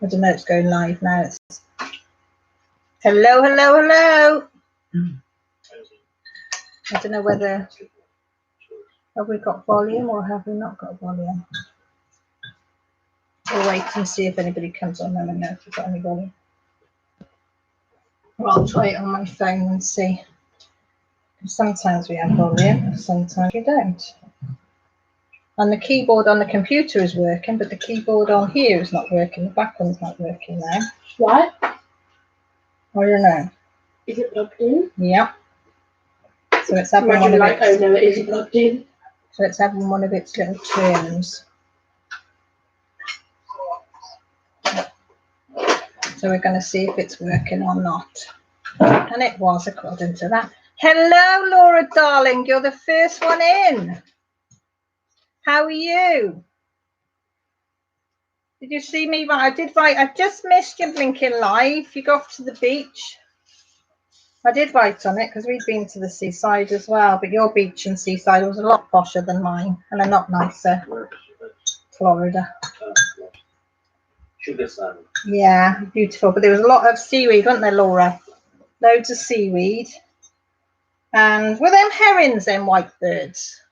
I don't know, it's going live now. It's hello, hello, hello. I don't know whether have we got volume or have we not got volume. We'll wait and see if anybody comes on and know if we've got any volume. Well, I'll try it on my phone and see. Sometimes we have volume, sometimes we don't. And the keyboard on the computer is working, but the keyboard on here is not working. The back one's not working now. What? I don't know. Is it plugged in? Yeah. So it's having Imagine one of like, its. oh no, it isn't plugged in. So it's having one of its little turns. So we're going to see if it's working or not. And it was, according to that. Hello, Laura, darling. You're the first one in. How are you? Did you see me? I did write. I just missed your blinking live. You go off to the beach. I did write on it because we'd been to the seaside as well. But your beach and seaside was a lot posher than mine, and a lot nicer. Florida. Sugar salmon. Yeah, beautiful. But there was a lot of seaweed, wasn't there, Laura? Loads of seaweed. And were them herons, them white birds?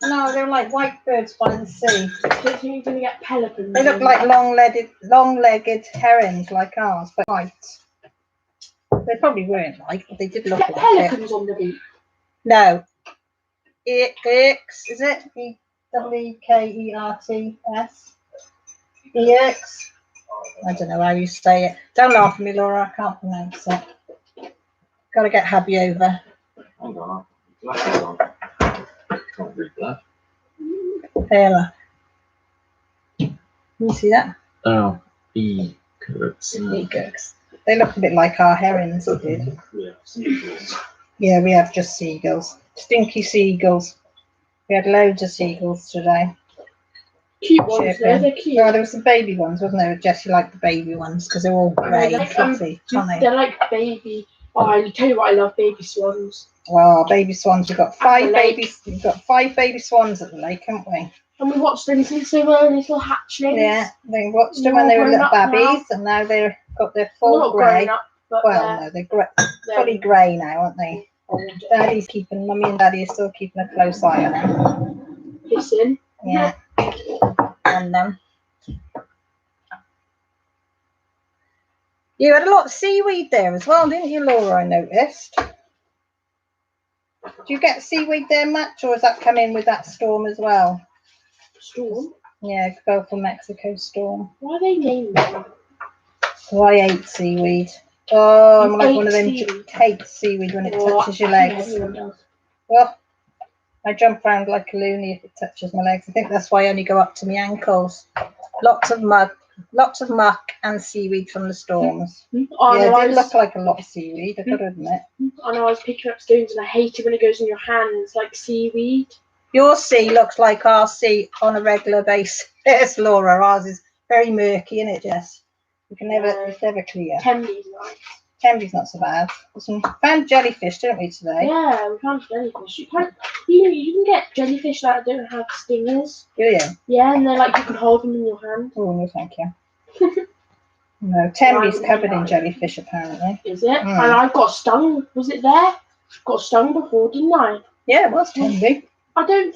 No, they were like white birds by the sea. Do you think you're going to get pelicans? They look like long-legged herons like ours, but white. They probably weren't like, but they did look like pelicans on the beach. No. Ex, is it? E-W-K-E-R-T-S? EX? I don't know how you say it. Don't laugh at me, Laura. I can't pronounce it. Got to get hubby over. Hang on. Glasses on. Can't read that. Taylor. You see that? Oh, E-Kirks. E-Kirks. They look a bit like our herons, they did. Yeah, seagulls. Yeah, we have just seagulls. Stinky seagulls. We had loads of seagulls today. Cute ones, though. They're cute. Oh, there were some baby ones, wasn't there? Jessie liked the baby ones because they're all grey and fluffy, aren't they? They're like baby. Oh, I tell you what, I love baby swans. Oh, baby swans. We've got five baby swans at the lake, haven't we? And we watched them since they were little hatchlings. Yeah, they watched them when they were little babbies, and now they've got their full grey. Well, no, they're fully grey now, aren't they? Mummy and Daddy are still keeping a close eye on them. Listen. Yeah. On them. You had a lot of seaweed there as well, didn't you, Laura? I noticed. Do you get seaweed there much, or has that come in with that storm as well? Storm? Yeah, Gulf of Mexico storm. Why are they named that? Oh, I hate seaweed. Oh, I'm like one of them who hates seaweed when it touches your legs. Well, I jump around like a loony if it touches my legs. I think that's why I only go up to my ankles. Lots of muck and seaweed from the storms. Oh, yeah, no, it did look like a lot of seaweed, I've got to admit. I know, I was picking up stones and I hate it when it goes in your hands like seaweed. Your sea looks like our sea on a regular basis, Laura. Ours is very murky, isn't it, Jess? You can never, it's never clear. Tenby's nice. Tenby's not so bad. We found jellyfish, didn't we, today? Yeah, we found jellyfish. You can get jellyfish that don't have stingers. Do you? Yeah, and they're like you can hold them in your hand. Oh no, thank you. No, Tenby's covered in jellyfish apparently. Is it? And I got stung. Was it there? Got stung before, didn't I? Yeah, it was Tenby. I don't.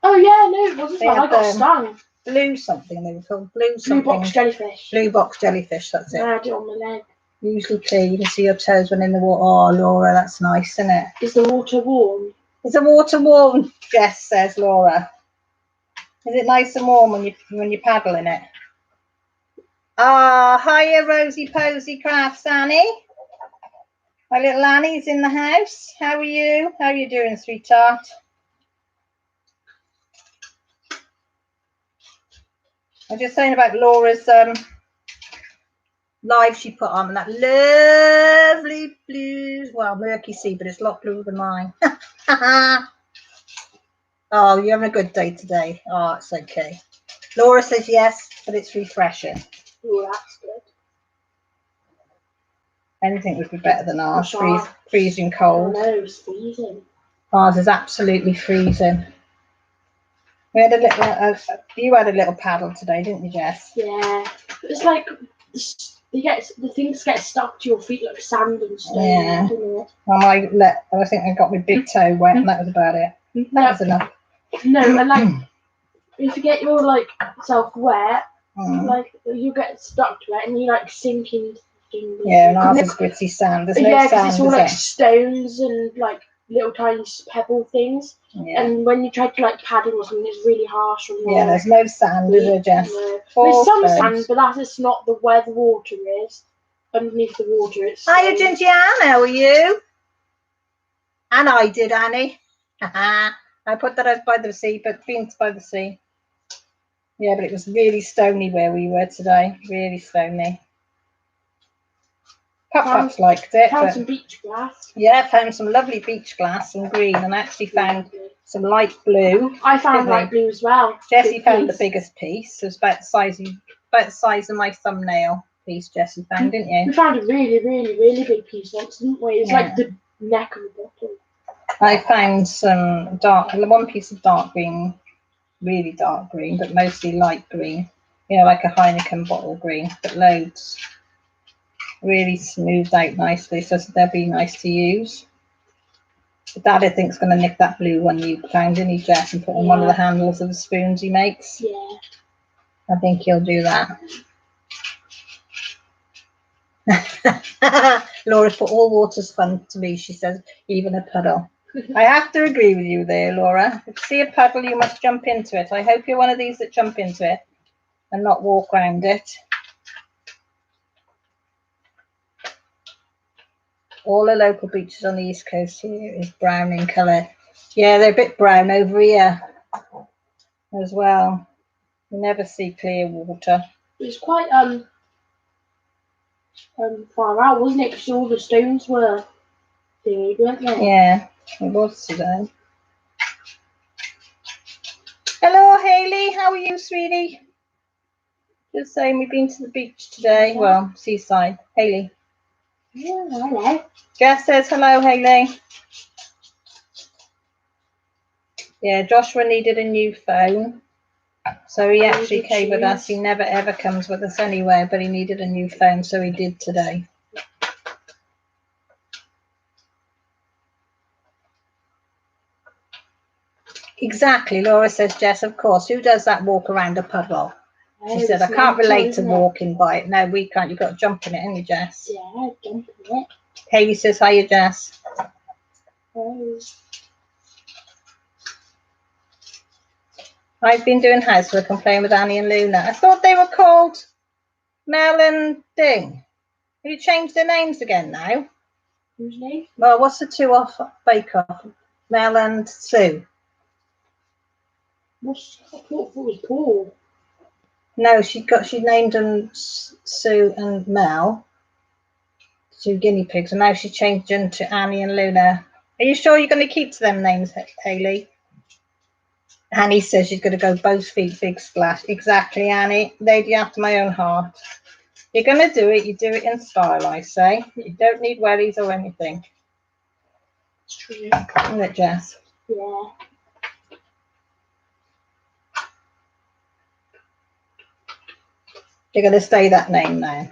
Oh yeah, no, it wasn't. I got stung. Blue something. They were called blue something. Blue box jellyfish. Blue box jellyfish. That's it. I had it on my leg. Usually clear. You can see your toes when in the water. Oh, Laura, that's nice, isn't it? Is the water warm? Is the water warm? Jess says, Laura. Is it nice and warm when you paddle in it? Ah, hiya, Rosie Posy Crafts, Annie. My little Annie's in the house. How are you? How are you doing, sweetheart? I'm just saying about Laura's live she put on, and that lovely blue, well, murky sea, but it's a lot bluer than mine. Oh, you're having a good day today. Oh, it's okay. Laura says yes, but it's refreshing. Oh, that's good. Anything would be better than ours. Freezing cold. No, it's freezing. Ours is absolutely freezing. We had a little. You had a little paddle today, didn't you, Jess? Yeah. It's like the things get stuck to your feet like sand and stone. Yeah. Doesn't it? Well, I think I got my big toe wet, and that was about it. That was enough. No, and like if you get your like self wet, Mm. like you get stuck to it and you like sink into things. Yeah, and ours is gritty sand. There's no Yeah, because sand, it's all is like there? stones and like little tiny pebble things. Yeah. And when you try to like paddle or something, it's really harsh on your Yeah, there's no sand, is there, Jess? No. All There's some stones. sand, but that is not the where the water is. Underneath the water, it's. Hiya, Ginger Ann, how are you? And I did, Annie. I put that out by the sea, but beans by the sea. Yeah, but it was really stony where we were today. Really stony. Pups liked it. Found But, some beach grass. yeah, found some lovely beach glass and green, and I actually found some light blue. I found light blue as well. Jessie found the biggest piece. It was about the size of my thumbnail piece. Jessie found, didn't you? We found a really, really, really big piece once, didn't we? It's like the neck of the bottle. I found some one piece of dark green, really dark green, but mostly light green. You know, like a Heineken bottle green, but loads. Really smoothed out nicely, so they'll be nice to use. But Dad, I think, is going to nick that blue one you found in his dress and put on one of the handles of the spoons he makes. Yeah. I think he'll do that. Laura put all water's fun to me, she says, even a puddle. I have to agree with you there, Laura. If you see a puddle, you must jump into it. I hope you're one of these that jump into it and not walk around it. All the local beaches on the east coast here is brown in colour. Yeah, they're a bit brown over here as well. You never see clear water. It's quite far out, wasn't it? Because all the stones were big, weren't they? Yeah, it was today. Hello, Hayley. How are you, sweetie? Just saying we've been to the beach today. Yeah. Well, seaside. Hayley. Yeah, hello. Jess says hello, Hayley. Yeah, Joshua needed a new phone. So he actually came with us. He never ever comes with us anywhere, but he needed a new phone, so he did today. Exactly, Laura says, Jess, of course. Who does that walk around a puddle? She said, I can't relate to walking by it. No, we can't. You've got to jump in it, haven't you, Jess? Yeah, jump in it. Hayley says, hiya, Jess. Oh. I've been doing housework and playing with Annie and Luna. I thought they were called Mel and Ding. Have you changed their names again now? Whose name? Well, what's the two off Bake Off? Mel and Sue. I thought it was Paul. No, she named them Sue and Mel, two guinea pigs, and now she changed them to Annie and Luna. Are you sure you're going to keep to them names, Hayley? Annie says she's going to go both feet big splash. Exactly, Annie. Lady after my own heart. You're going to do it. You do it in style, I say. You don't need wellies or anything. It's true. Isn't it, Jess? Yeah. You're going to stay that name now.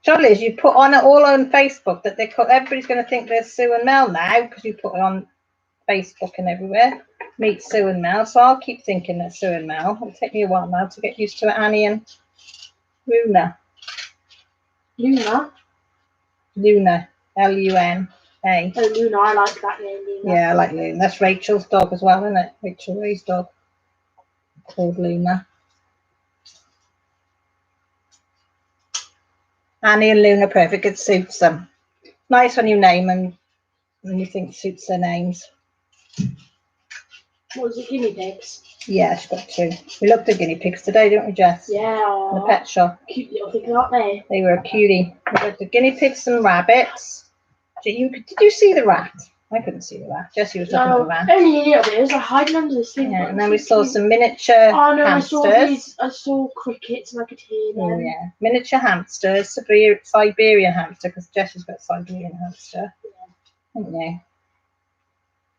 Trouble is, you put on it all on Facebook that everybody's going to think there's Sue and Mel now because you put it on Facebook and everywhere. Meet Sue and Mel. So I'll keep thinking that Sue and Mel. It'll take me a while now to get used to it. Annie and Luna. Luna? Luna. L-U-N-A. Oh, Luna. I like that name, Luna. Yeah, I like Luna. That's Rachel's dog as well, isn't it? Rachel Ray's dog. Called Luna. Annie and Luna, perfect. It suits them. Nice when you name them and you think suits their names. What was it, guinea pigs? Yeah, she's got two. We looked at guinea pigs today, didn't we, Jess? Yeah. In the pet shop. Cute little things, aren't they? They were a cutie. We looked at guinea pigs and rabbits. Did you see the rat? I couldn't see the rat. Jessie was looking at the rat. Only a little bit. It was like hiding under the sleep. Yeah, and then we saw some miniature hamsters. I saw crickets and I could hear them. Oh, yeah. Miniature hamsters, Siberian hamster, because Jessie's got Siberian hamster. Yeah. Haven't you?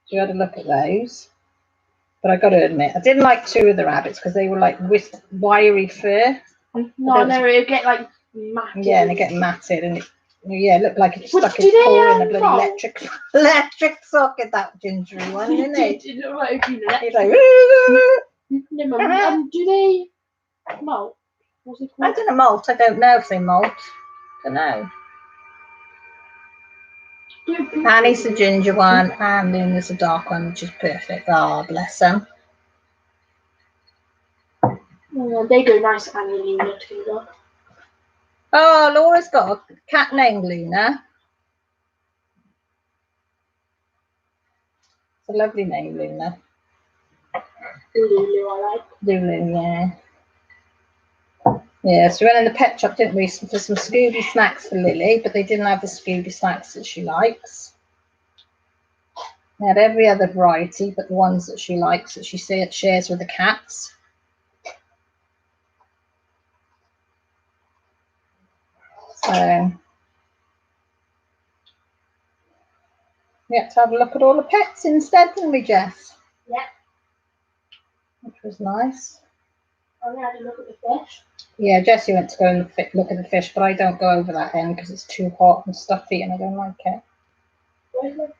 So you had a look at those. But I got to admit, I didn't like two of the rabbits because they were like with wiry fur. No, no, it'll get like matted. Yeah, and they get matted, and it looked like it But stuck do its they, paw in a bloody molt? electric socket. That gingery one, didn't it? It looked like a green He's electric. like, No, Mum, do they molt? What's it I called? don't know, molt. I don't know if they molt. Don't know. Annie's the ginger one, and Luna's the dark one, which is perfect. Oh, bless them. Yeah, they go nice and Luna together. Oh, Laura's got a cat named Luna. It's a lovely name, Luna. Lulu, I like. Lulu, yeah. Yeah, so we went in the pet shop, didn't we, for some Scooby snacks for Lily, but they didn't have the Scooby snacks that she likes. They had every other variety, but the ones that she likes, that she shares with the cats. So we had to have a look at all the pets instead, didn't we, Jess? Yeah. Which was nice. I had a look at the fish. Yeah, Jessie went to go and look at the fish, but I don't go over that end because it's too hot and stuffy and I don't like it. Where's it?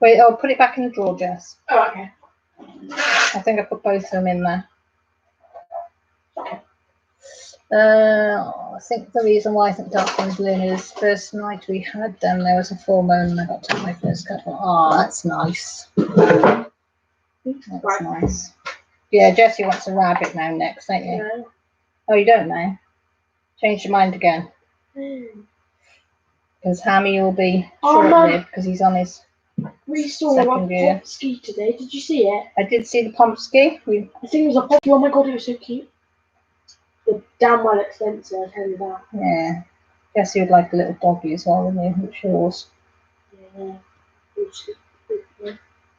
Wait, oh, put it back in the drawer, Jess. Oh, okay. I think I put both of them in there. I think the reason why I think Dark One's Luna's first night we had them, there was a full moon and I got to have my first couple. Oh, that's nice. That's Right. nice. Yeah, Jessie wants a rabbit now next, don't you? Yeah. Oh, you don't know? Change your mind again. Because Hammy will be short-lived because he's on his... We saw Second a year. Pomsky today. Did you see it? I did see the Pomsky. I think it was a Poppy. Oh my god, it was so cute. They're damn well expensive, I tell you that. Yeah. Guess you would like a little doggy as well, wouldn't you? Which yours. Yeah.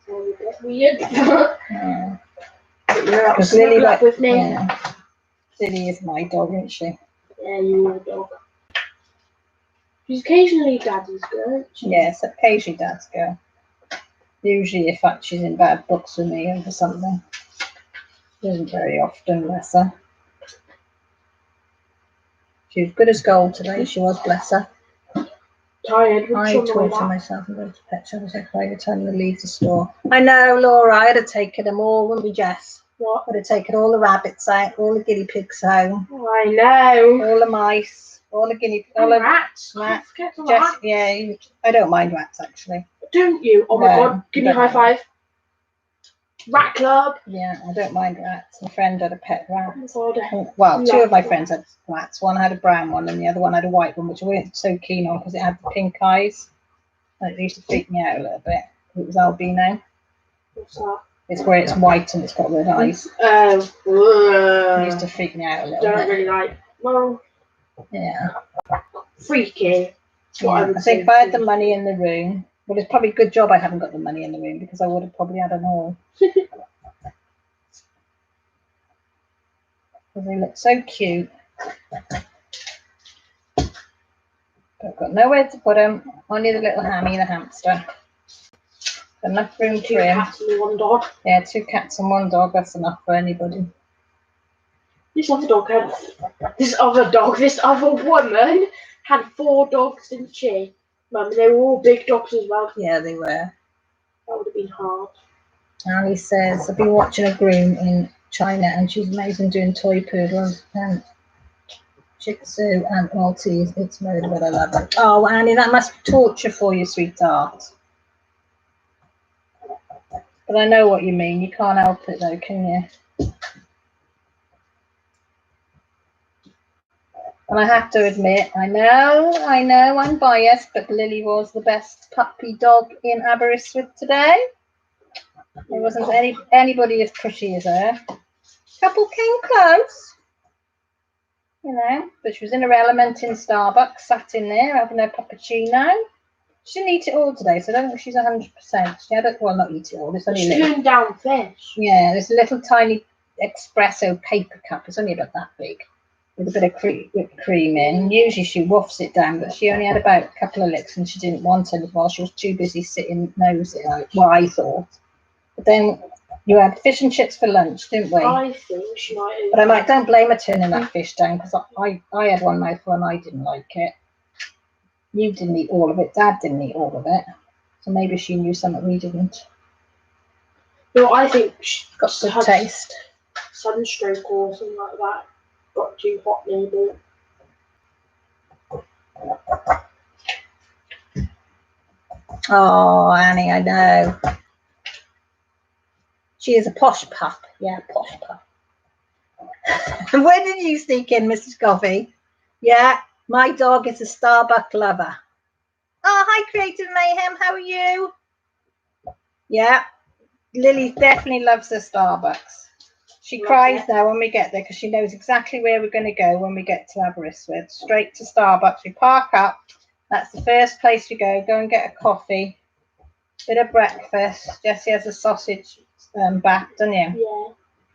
So a bit weird. Yeah. You're Because Lily up with me. Yeah. Lily is my dog, isn't she? Yeah, you're a dog. She's occasionally daddy's girl. Yes, occasionally Dad's girl. Usually, if she's in bad books with me over something. She isn't very often, bless her. She was good as gold today, she was, bless her. Tired. I torture myself and go to the pet shop and say, by the time to leave the store. I know, Laura, I'd have taken them all, wouldn't we, Jess? What? I'd have taken all the rabbits out, all the guinea pigs home, I know. all the mice, all the guinea pigs, all the rats. rats. Forget the Jess, rats. yeah, I don't mind rats actually. Don't you? Oh my No, god. Give me don't a high mind. five. Rat club. Yeah, I don't mind rats. My friend had a pet rat. Oh my god. Well, two Love of my them. friends had rats. One had a brown one and the other one had a white one, which I wasn't so keen on because it had the pink eyes. Like, it used to freak me out a little bit. It was albino. What's that? It's where it's white and it's got red eyes. It used to freak me out a little Don't bit. really like. Well, Yeah. freaky. That's what I would I think say. if I had the money in the room, well, it's probably a good job I haven't got the money in the room because I would have probably had them all. Because they look so cute. But I've got nowhere to put them. Only the little Hammy, the hamster. Enough room Two for him. cats and one dog. Yeah, 2 cats and 1 dog. That's enough for anybody. This other woman had 4 dogs, didn't she? Mum, they were all big dogs as well. Yeah, they were. That would have been hard. Ali says, I've been watching a groom in China and she's amazing doing toy poodles and Shih Tzu and Maltese. It's murder, but I love it. Oh, Annie, that must be torture for you, sweetheart. But I know what you mean. You can't help it though, can you? And I have to admit, I know, I'm biased, but Lily was the best puppy dog in Aberystwyth today. There wasn't anybody as pretty as her. Couple came close, you know, but she was in her element in Starbucks, sat in there having her cappuccino. She didn't eat it all today, so I don't think she's 100%. She had well, not eat it all. There's only a little. Spoon down fish. Yeah, there's a little tiny espresso paper cup. It's only about that big, with a bit of whipped cream in. Usually she woofs it down, but she only had about a couple of licks and she didn't want any while she was too busy sitting nosing out. Well, I thought. But then You had fish and chips for lunch, didn't we? I think she might have. But don't blame her turning that fish down, because I had one mouthful and I didn't like it. You didn't eat all of it. Dad didn't eat all of it. So maybe she knew something we didn't. No, I think she Got good taste. Sunstroke or something like that. Got too hot maybe. Oh, Annie, I know. She is a posh pup. Yeah, posh pup. Where did you sneak in, Mrs. Coffee? Yeah, my dog is a Starbucks lover. Oh, hi, Creative Mayhem. How are you? Yeah, Lily definitely loves the Starbucks. She cries now when we get there because she knows exactly where we're going to go when we get to Aberystwyth. Straight to Starbucks. We park up. That's the first place we go. Go and get a coffee. Bit of breakfast. Jessie has a sausage back, don't you? Yeah.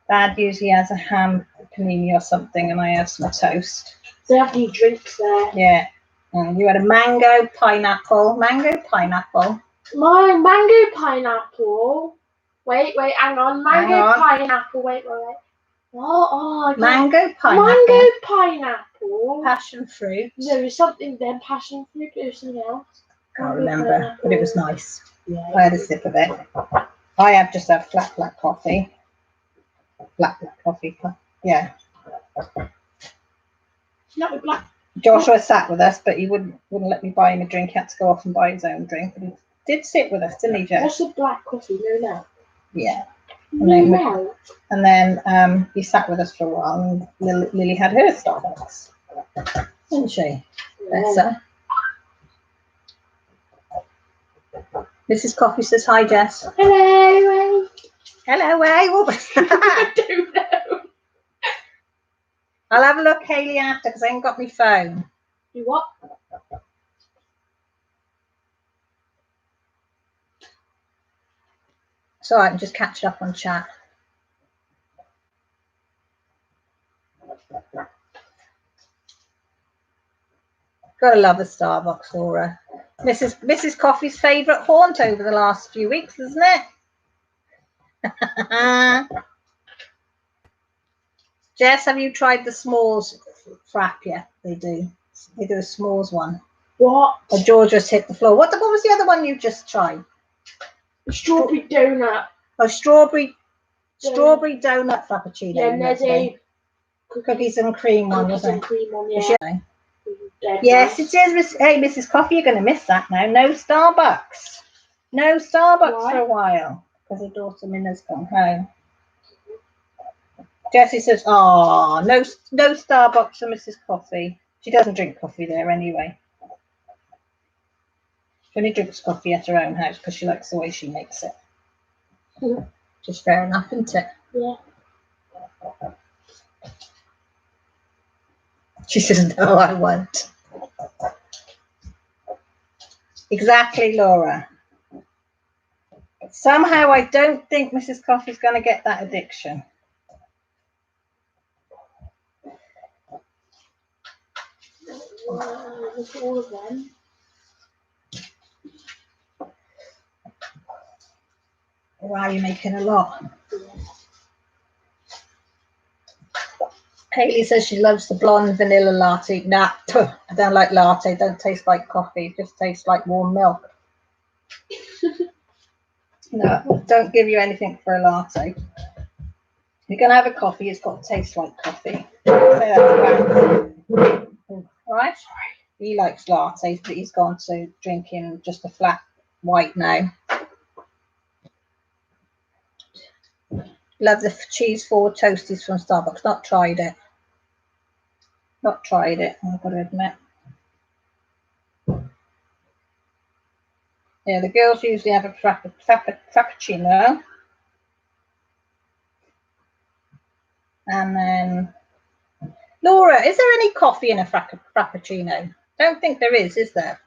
Dad usually has a ham panini or something, and I have some toast. They have new drinks there. Yeah. And you had a mango pineapple. Mango pineapple. My mango pineapple. Wait, hang on. Mango pineapple. Wait. Mango pineapple. Mango pineapple. Passion fruit. No, there's something then. Passion fruit or something else. Can't remember, but it was nice. Yeah. I had a sip of it. I have just had flat black coffee. Black coffee. Yeah. Not with black. Joshua sat with us, but he wouldn't let me buy him a drink. He had to go off and buy his own drink. But he did sit with us, didn't he, Josh? What's a black coffee? No milk. Yeah. No milk. And then he sat with us for a while, and Lily had her Starbucks, didn't she? Bless her. Mrs. Coffee says hi, Jess. Hello. Hello, what was that? I don't know. I'll have a look, Hayley, after, because I ain't got my phone. You what? So I can just catch up on chat. Gotta love a Starbucks, Laura. Mrs. Coffee's favourite haunt over the last few weeks, isn't it? Jess, have you tried the s'mores frap yet? They do a s'mores one. What? Or George just hit the floor. What was the other one you just tried? Strawberry donut. Oh, strawberry donut frappuccino. Yeah, and there's a cookies and cream one, wasn't it? Cream one, yeah. Yes, it is. Hey, Mrs. Coffee, you're going to miss that now. No Starbucks. No Starbucks for a while because her daughter Minna's gone home. Jessie says, "Oh, no Starbucks for Mrs. Coffee. She doesn't drink coffee there anyway. She only drinks coffee at her own house because she likes the way she makes it. Just fair enough, isn't it?" Yeah. She says, "No, I won't." Exactly, Laura. But somehow I don't think Mrs. Coffee's going to get that addiction. Look at all of them. Wow, you're making a lot. Hayley says she loves the blonde vanilla latte. Nah, I don't like latte. Don't taste like coffee. It just tastes like warm milk. No, don't give you anything for a latte. If you're going to have a coffee, it's got to taste like coffee. Say that to right? He likes lattes, but he's gone to drinking just a flat white now. Love the cheese forward toasties from Starbucks. Not tried it. I've got to admit. Yeah, the girls usually have a frappuccino. And then, Laura, is there any coffee in a frappuccino? Don't think there is there?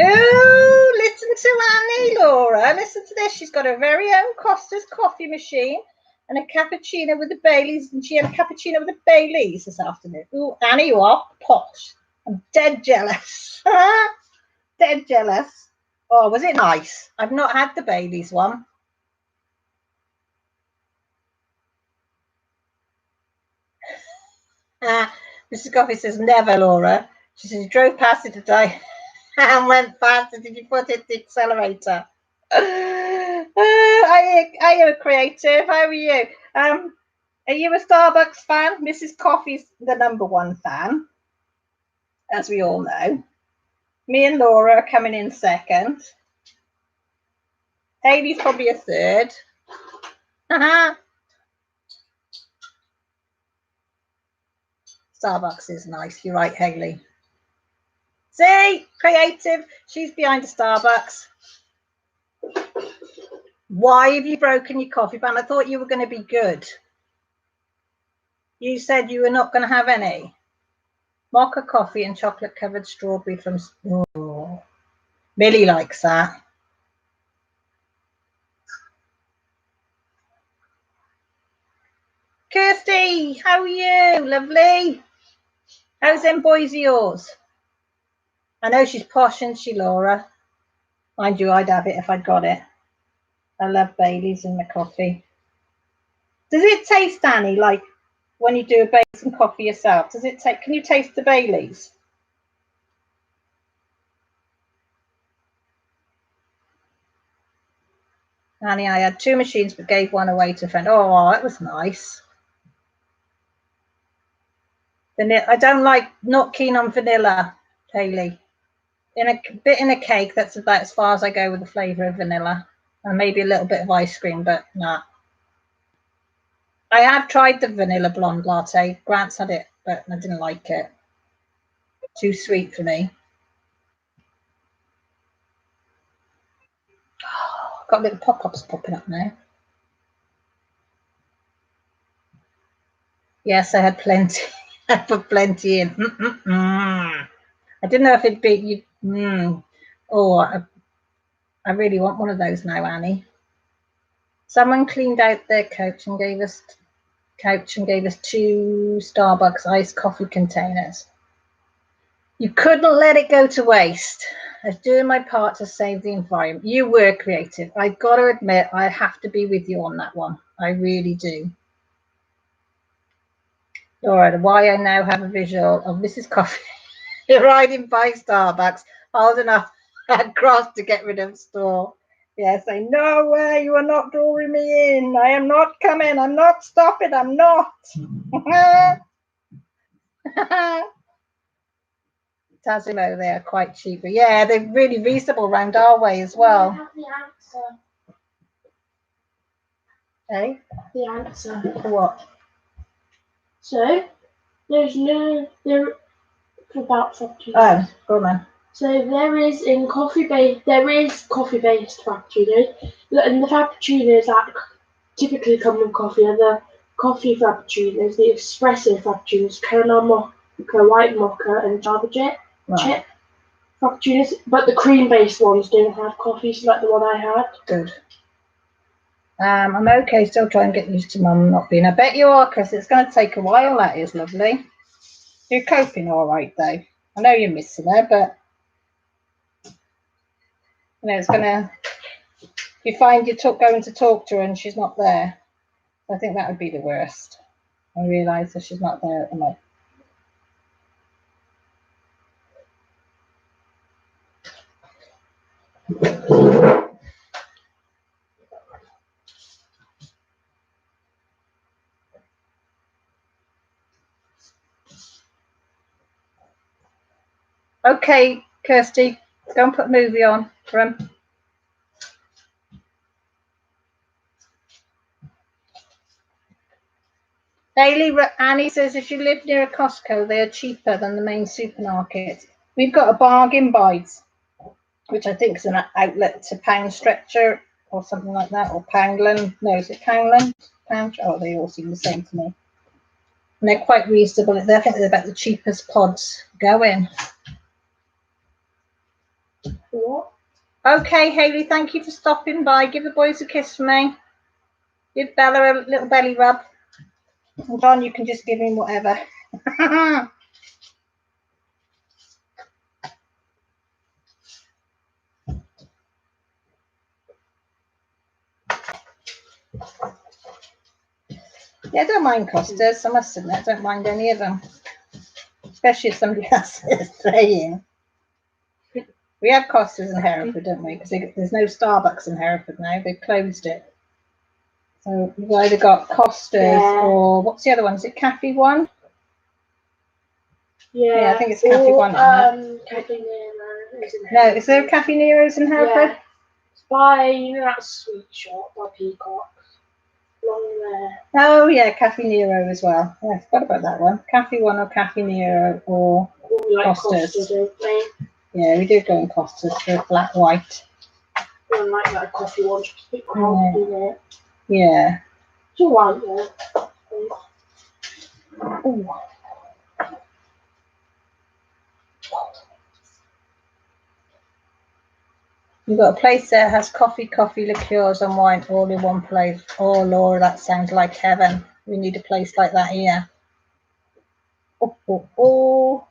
Oh, listen to Annie, Laura. Listen to this. She's got her very own Costa's coffee machine and a cappuccino with the Baileys. And she had a cappuccino with the Baileys this afternoon. Oh, Annie, you are posh. I'm dead jealous. Dead jealous. Oh, was it nice? I've not had the Bailey's one. Mrs. Coffee says, never, Laura. She says, you drove past it today and went faster. Did you put it in the accelerator? Are you a creative? How are you? Are you a Starbucks fan? Mrs. Coffee's the #1 fan, as we all know. Me and Laura are coming in second. Hayley's probably a third. Starbucks is nice. You're right, Hayley. See, creative. She's behind a Starbucks. Why have you broken your coffee pan? I thought you were going to be good. You said you were not going to have any. Mocha coffee and chocolate covered strawberry from... Oh. Millie likes that. Kirsty, how are you? Lovely. How's them boys of yours? I know she's posh, isn't she, Laura? Mind you, I'd have it if I'd got it. I love Baileys in the coffee. Does it taste, Annie, like when you do a Baileys and coffee yourself? Does it take? Can you taste the Baileys? Annie, I had 2 machines but gave one away to a friend. Oh, that was nice. I don't like, not keen on vanilla, Hayley. In a bit in a cake, that's about as far as I go with the flavour of vanilla. And maybe a little bit of ice cream, but nah. I have tried the vanilla blonde latte. Grant's had it, but I didn't like it. Too sweet for me. Got little pop-ups popping up now. Yes, I had plenty. I put plenty in. I didn't know if it'd be you. Oh, I really want one of those now, Annie. Someone cleaned out their couch and gave us 2 Starbucks iced coffee containers. You couldn't let it go to waste. I was doing my part to save the environment. You were creative. I've got to admit, I have to be with you on that one. I really do. All right, why I now have a visual of Mrs. Coffee riding by Starbucks, holding up a cross to get rid of store. Yes, I know where you are not drawing me in. I am not coming. I'm not stopping. I'm not. Tazimo, they are quite cheap. But yeah, they're really reasonable around our way as well. I have the answer. Hey? The answer. For what? So, there's no... There, about frappuccinos. Oh, go on then. So there is coffee-based frappuccinos, and the frappuccinos that typically come with coffee are the coffee frappuccinos, the espresso frappuccinos, caramel mocha, white mocha, and java chip frappuccinos. But the cream-based ones don't have coffee, so like the one I had. Good. I'm okay, still trying to get used to Mum not being. I bet you are, because it's going to take a while. That is lovely. You're coping all right, though. I know you're missing her, but you know it's gonna. You find you're going to talk to her and she's not there. I think that would be the worst. I realise that she's not there at the moment. Okay, Kirsty, go and put a movie on for him. Annie says if you live near a Costco, they are cheaper than the main supermarket. We've got a bargain buys, which I think is an outlet to Pound Stretcher or something like that, or Poundland. No, is it Poundland? Pound? Oh, they all seem the same to me. And they're quite reasonable. I think they're about the cheapest pods going. What? Okay, Hayley, thank you for stopping by. Give the boys a kiss for me. Give Bella a little belly rub. And John, you can just give him whatever. Yeah, I don't mind Costas. I must admit, I don't mind any of them. Especially if somebody else is playing. We had Costas in Hereford, didn't we? Because there's no Starbucks in Hereford now. They've closed it. So we've either got Costas or what's the other one? Is it Cafe One? Yeah, I think it's Cafe One. Cafe Nero. No, is there a Cafe Nero's in Hereford? Yeah. It's by, you know, that sweet shop by Peacock. Along there. Oh yeah, Cafe Nero as well. Yeah, I forgot about that one. Cafe One or Cafe Nero or Costas. Yeah, we did go in Costas for a flat white. I don't like that coffee one, just a bit crowded in it. Yeah. It's alright though. Ooh. You've got a place there that has coffee, liqueurs and wine all in one place. Oh Laura, that sounds like heaven. We need a place like that here. Oh, oh, oh.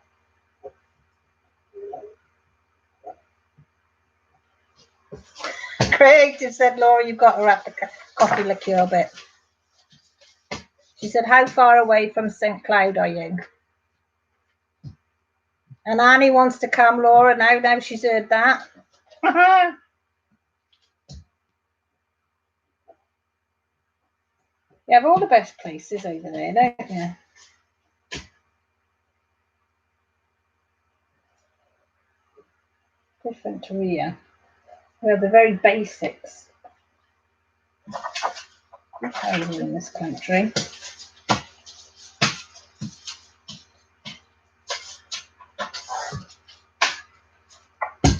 Creative said, Laura, you've got to wrap the coffee liqueur bit. She said, how far away from St. Cloud are you? And Annie wants to come, Laura, now she's heard that. You have all the best places over there, don't you? Different to here. We have the very basics over in this country.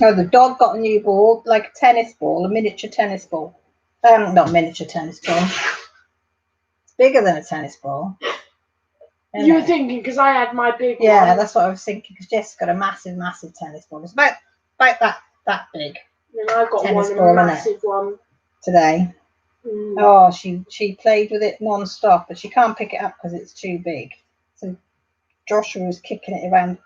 Oh, the dog got a new ball, like a tennis ball, a miniature tennis ball. Not miniature tennis ball. It's bigger than a tennis ball. You were thinking because I had my big one. Yeah, that's what I was thinking. Because Jess got a massive tennis ball. It's about that big. And I got tennis one, ball, a massive one today. Oh, she played with it non-stop, but she can't pick it up because it's too big. So Joshua was kicking it around the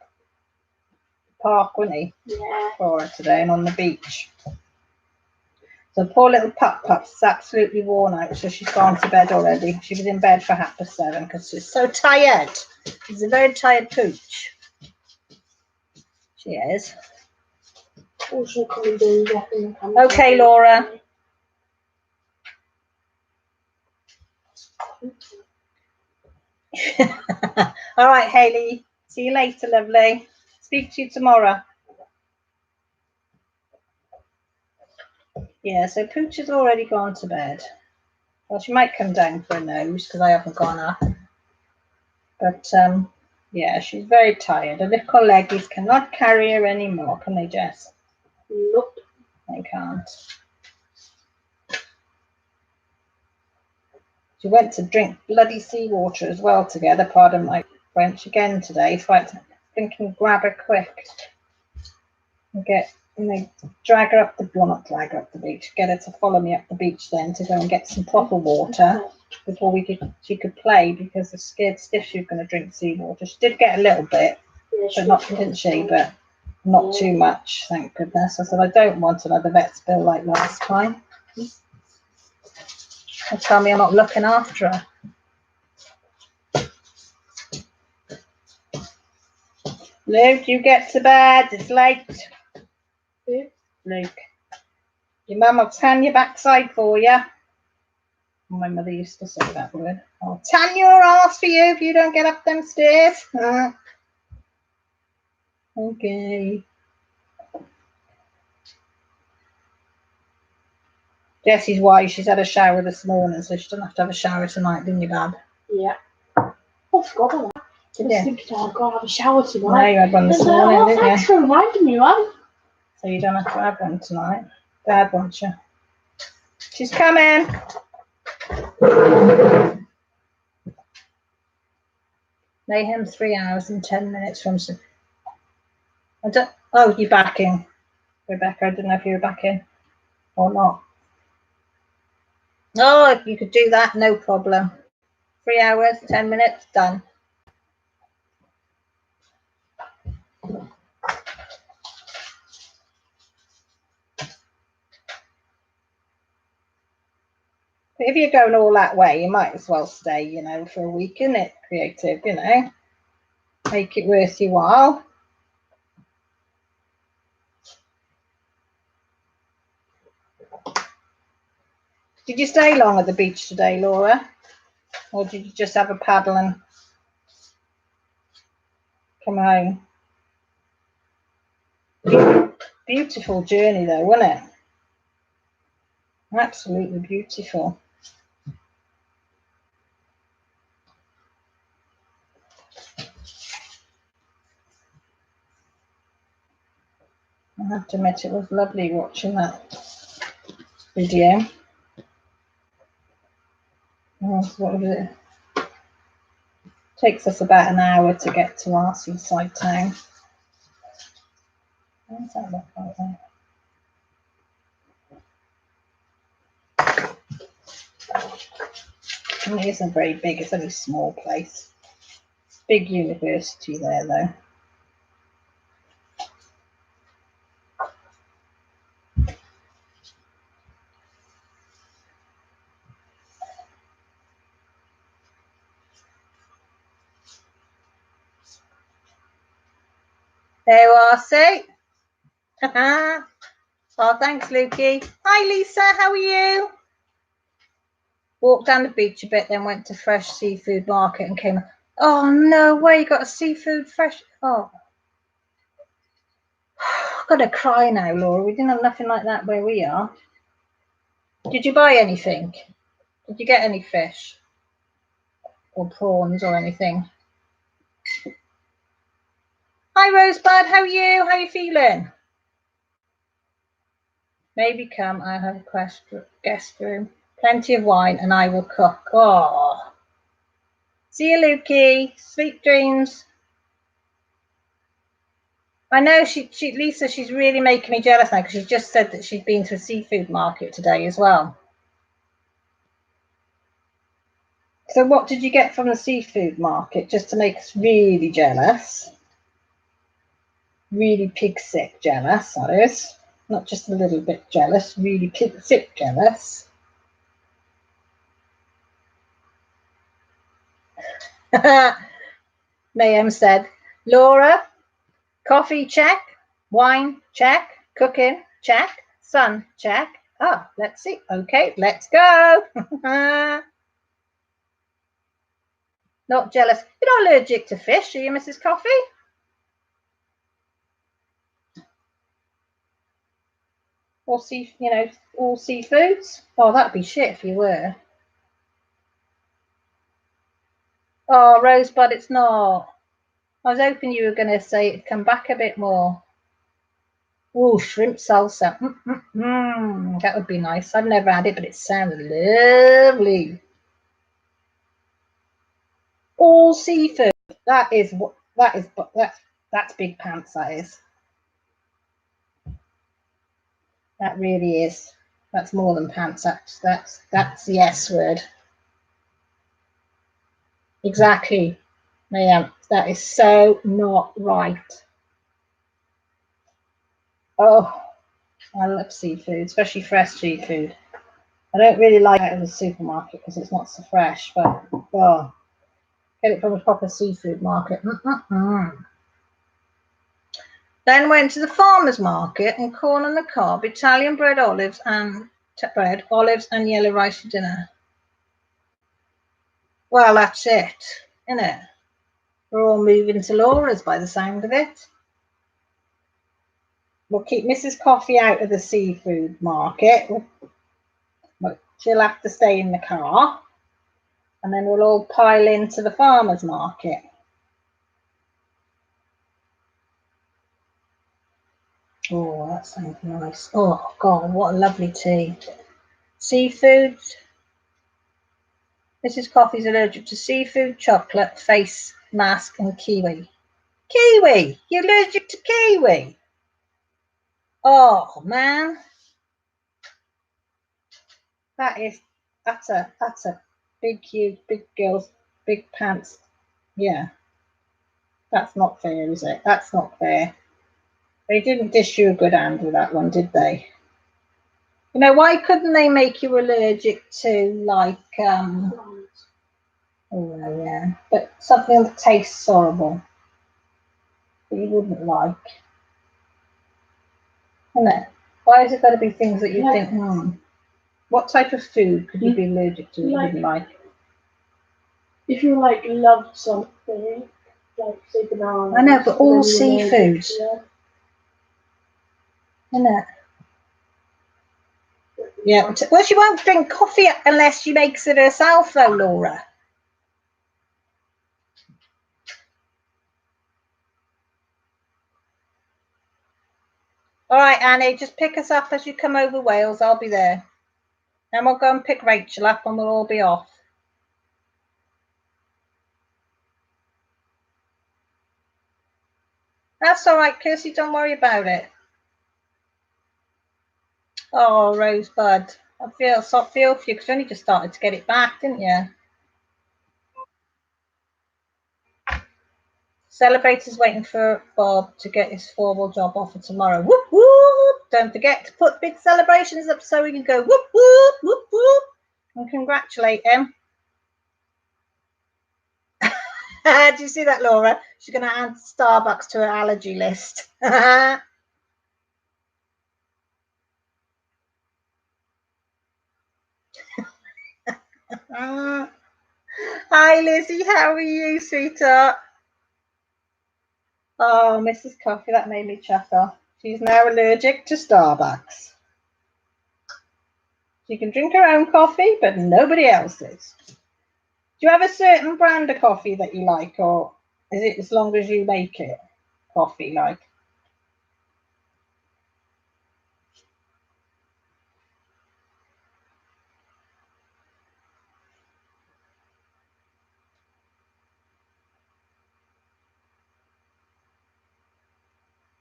park, wasn't he? Yeah. For her today and on the beach. So poor little Pup is absolutely worn out, so she's gone to bed already. She was in bed for 7:30 because she's so tired. She's a very tired pooch. She is. Also coming down. Okay, Laura. All right, Hayley. See you later, lovely. Speak to you tomorrow. Yeah, so Pooch has already gone to bed. Well, she might come down for a nose because I haven't gone up. But yeah, she's very tired. Her little leggies cannot carry her anymore, can they, Jess? Nope. They can't. She went to drink bloody seawater as well together, pardon my French, again today. So I thinking grab her quick and get, drag her up the, well, not drag her up the beach, get her to follow me up the beach then to go and get some proper water before she could play, because they're scared stiff she was going to drink seawater. She did get a little bit, but not, didn't she? But not too much, thank goodness. I said, I don't want another vet's bill like last time. They'll tell me I'm not looking after her. Luke, you get to bed. It's late. Luke. Your mum will tan your backside for you. My mother used to say that word. I'll tan your ass for you if you don't get up them stairs. Okay. Jessie's wise. She's had a shower this morning, so she doesn't have to have a shower tonight, didn't you, Bab? Yeah. Oh, I forgot about that. I was thinking, oh, I've got to have a shower tonight. No, you had one this morning, didn't you? Thanks for reminding me, man. So you don't have to have one tonight. Dad wants you. She's coming. Mayhem 3 hours and 10 minutes from. Oh, you're back in, Rebecca. I didn't know if you were back in or not. Oh, if you could do that, no problem. 3 hours, 10 minutes, done. But if you're going all that way, you might as well stay, you know, for a week, innit? Creative, you know. Make it worth your while. Did you stay long at the beach today, Laura? Or did you just have a paddle and come home? Beautiful journey though, wasn't it? Absolutely beautiful. I have to admit it was lovely watching that video. What was it? Takes us about an hour to get to our seaside town. How does that look like that? It isn't very big, it's only a small place. Big university there though. There you are, see? Oh, thanks, Lukey. Hi, Lisa. How are you? Walked down the beach a bit, then went to Fresh Seafood Market and came. Oh, no way. You got a seafood fresh. Oh. I've got to cry now, Laura. We didn't have nothing like that where we are. Did you buy anything? Did you get any fish? Or prawns or anything? Hi, Rosebud. How are you? How are you feeling? Maybe come. I have a guest room. Plenty of wine and I will cook. Oh. See you, Lukey. Sweet dreams. I know Lisa, she's really making me jealous now because she's just said that she'd been to a seafood market today as well. So what did you get from the seafood market just to make us really jealous? Really pig sick jealous, that is. Not just a little bit jealous, really pig sick jealous. Mayhem said, Laura, coffee check, wine check, cooking check, sun check. Ah, let's see. Okay, let's go. Not jealous. You're not allergic to fish, are you, Mrs. Coffee? Or all seafoods? Oh, that'd be shit if you were. Oh, Rosebud, it's not. I was hoping you were going to say it'd come back a bit more. Oh, shrimp salsa. That would be nice. I've never had it, but it sounds lovely. All seafood. That's big pants, that is. That really is. That's more than pants. That's the S word. Exactly. Yeah, that is so not right. Oh, I love seafood, especially fresh seafood. I don't really like it in the supermarket because it's not so fresh, but oh, get it from a proper seafood market. Then went to the farmer's market and corn on the cob, Italian bread, olives and yellow rice for dinner. Well, that's it, isn't it? We're all moving to Laura's by the sound of it. We'll keep Mrs. Coffee out of the seafood market. But she'll have to stay in the car. And then we'll all pile into the farmer's market. Oh, that sounds nice. Oh, God, what a lovely tea. Seafood. Mrs. Coffee's allergic to seafood, chocolate, face mask, and kiwi. Kiwi! You're allergic to kiwi? Oh, man. That's a big, huge, big girls, big pants. Yeah. That's not fair, is it? That's not fair. They didn't dish you a good hand with that one, did they? You know, why couldn't they make you allergic to, like, oh yeah, but something that tastes horrible that you wouldn't like, isn't it? Why has it got to be things that you think, what type of food could you be allergic to that you wouldn't like? If you like love something, like say bananas. I know, but all seafood, isn't it? Yeah, well, she won't drink coffee unless she makes it herself, though, Laura. All right, Annie, just pick us up as you come over Wales. I'll be there. Then we'll go and pick Rachel up and we'll all be off. That's all right, Kirsty, don't worry about it. Oh, Rosebud, I feel for you because you only just started to get it back, didn't you? Celebrator's waiting for Bob to get his formal job offer tomorrow. Whoop, whoop. Don't forget to put big celebrations up so we can go whoop, whoop, whoop, whoop, and congratulate him. Do you see that, Laura? She's going to add Starbucks to her allergy list. Hi, Lizzie. How are you, sweetheart? Oh, Mrs. Coffee, that made me chuckle. She's now allergic to Starbucks. She can drink her own coffee, but nobody else's. Do you have a certain brand of coffee that you like, or is it as long as you make it? Coffee, like?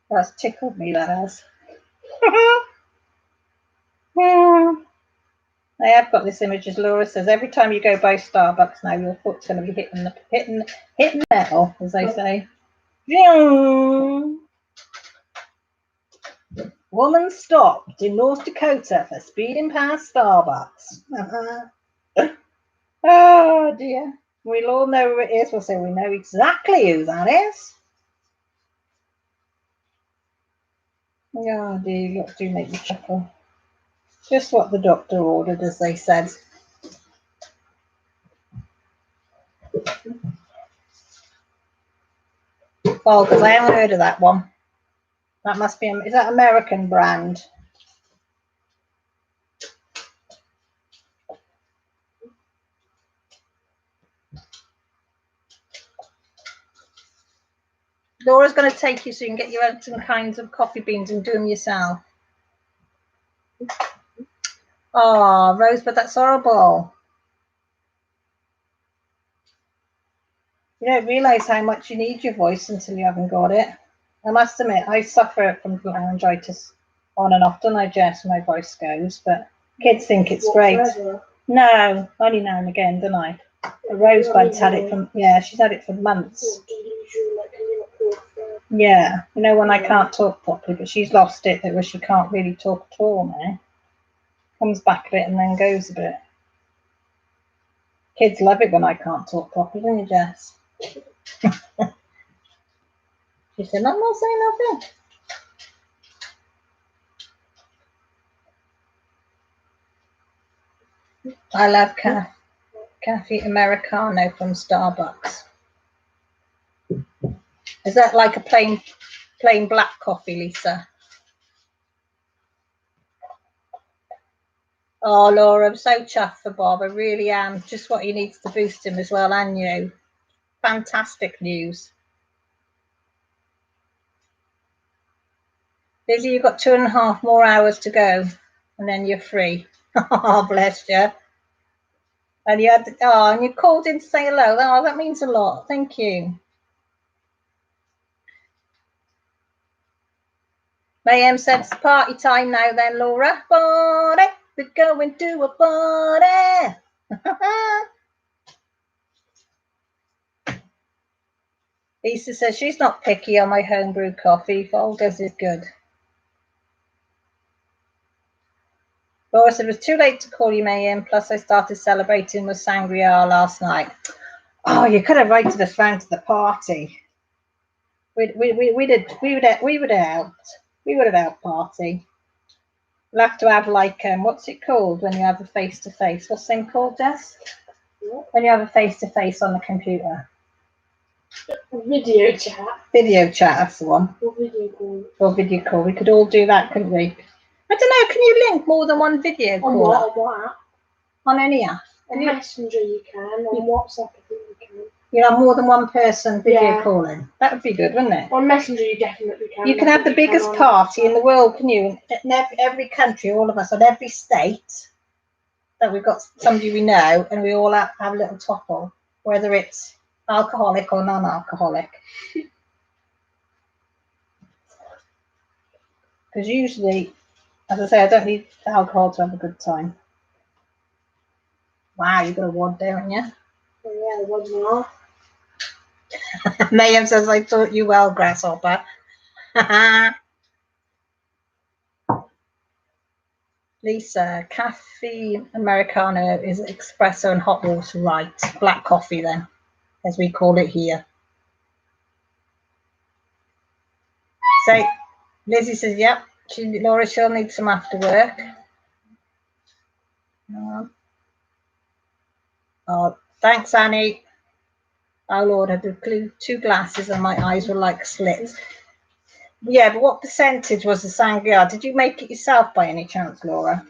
That's tickled me, that has. I have got this image, as Laura says, every time you go by Starbucks now, your foot's going to be hitting metal, as they say. Woman stopped in North Dakota for speeding past Starbucks. Oh dear. We'll all know who it is. We'll say we know exactly who that is. Oh dear, you do make me chuckle. Just what the doctor ordered, as they said. Oh, because I haven't heard of that one. That must be, is that American brand? Laura's going to take you so you can get your own some kinds of coffee beans and do them yourself. Oh, Rosebud, that's horrible. You don't realise how much you need your voice until you haven't got it. I must admit, I suffer from laryngitis on and off, don't I, Jess? My voice goes, but kids think it's great. No, only now and again, don't I? Rosebud's had it for, yeah, she's had it for months. Yeah, you know, when I can't talk properly, but she's lost it, where she can't really talk at all now. Comes back a bit and then goes a bit. Kids love it when I can't talk properly, don't you, Jess? She said, I'm not saying nothing. I love Cafe Americano from Starbucks. Is that like a plain black coffee, Lisa? Oh, Laura, I'm so chuffed for Bob. I really am. Just what he needs to boost him as well, and you. Fantastic news. Lizzie, you've got 2.5 more hours to go, and then you're free. Oh, bless you. And you had, and you called in to say hello. Oh, that means a lot. Thank you. Mayhem said it's party time now then, Laura. Party, we're going to a party. Lisa says she's not picky on my homebrew coffee. Folgers is good. Laura said, it was too late to call you, Mayim. Plus, I started celebrating with sangria last night. Oh, you could have invited us round to the party. We would have helped. We would have helped party. We'll have to have like what's it called when you have a face to face? What's thing called, Jess? When you have a face to face on the computer. Video chat. Video chat, that's the one. Or video call. Or video call. We could all do that, couldn't we? I don't know, can you link more than one video call? On what? On what app? On any app. On Messenger you can. On WhatsApp I think you can. You have more than one person video calling. That would be good, wouldn't it? On Messenger you definitely can. You can have the biggest party in the world, can you? In every country, all of us, on every state, that we've got somebody we know, and we all have a little topple, whether it's alcoholic or non-alcoholic. Because usually, as I say, I don't need alcohol to have a good time. Wow, you've got a wad there, haven't you? Oh, yeah, the one. Mayhem says, I taught you well, grasshopper. Lisa, cafe Americano is espresso and hot water, right? Black coffee then, as we call it here. So Lizzie says, yep, Laura, she'll need some after work. Oh, thanks, Annie. Oh Lord, I did glue 2 glasses and my eyes were like slits. Yeah, but what percentage was the sangria? Did you make it yourself by any chance, Laura?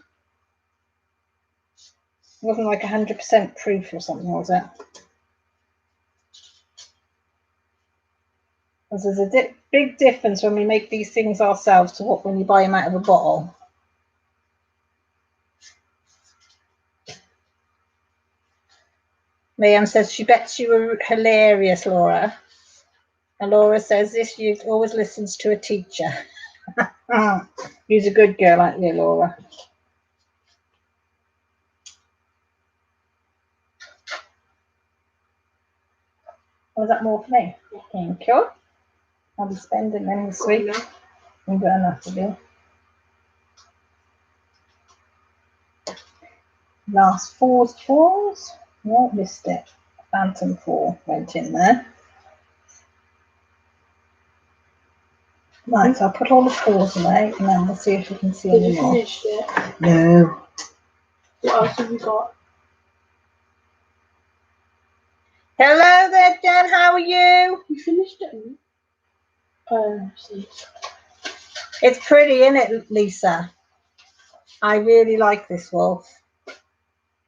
It wasn't like 100% proof or something, was it? Because there's a big difference when we make these things ourselves to what when you buy them out of a bottle. Liam says she bets you were hilarious, Laura. And Laura says this youth always listens to a teacher. You're a good girl, aren't you, Laura? Was that more for me? Thank you. I'll be spending them this week. We've got enough to do. Last fours. No, missed it. Phantom 4 went in there. Right, so I'll put all the 4s away and then we'll see if we can see any more. Did you finish it? No. What else have you got? Hello there, Jen. How are you? You finished it? Oh, see. It's pretty, isn't it, Lisa? I really like this wolf.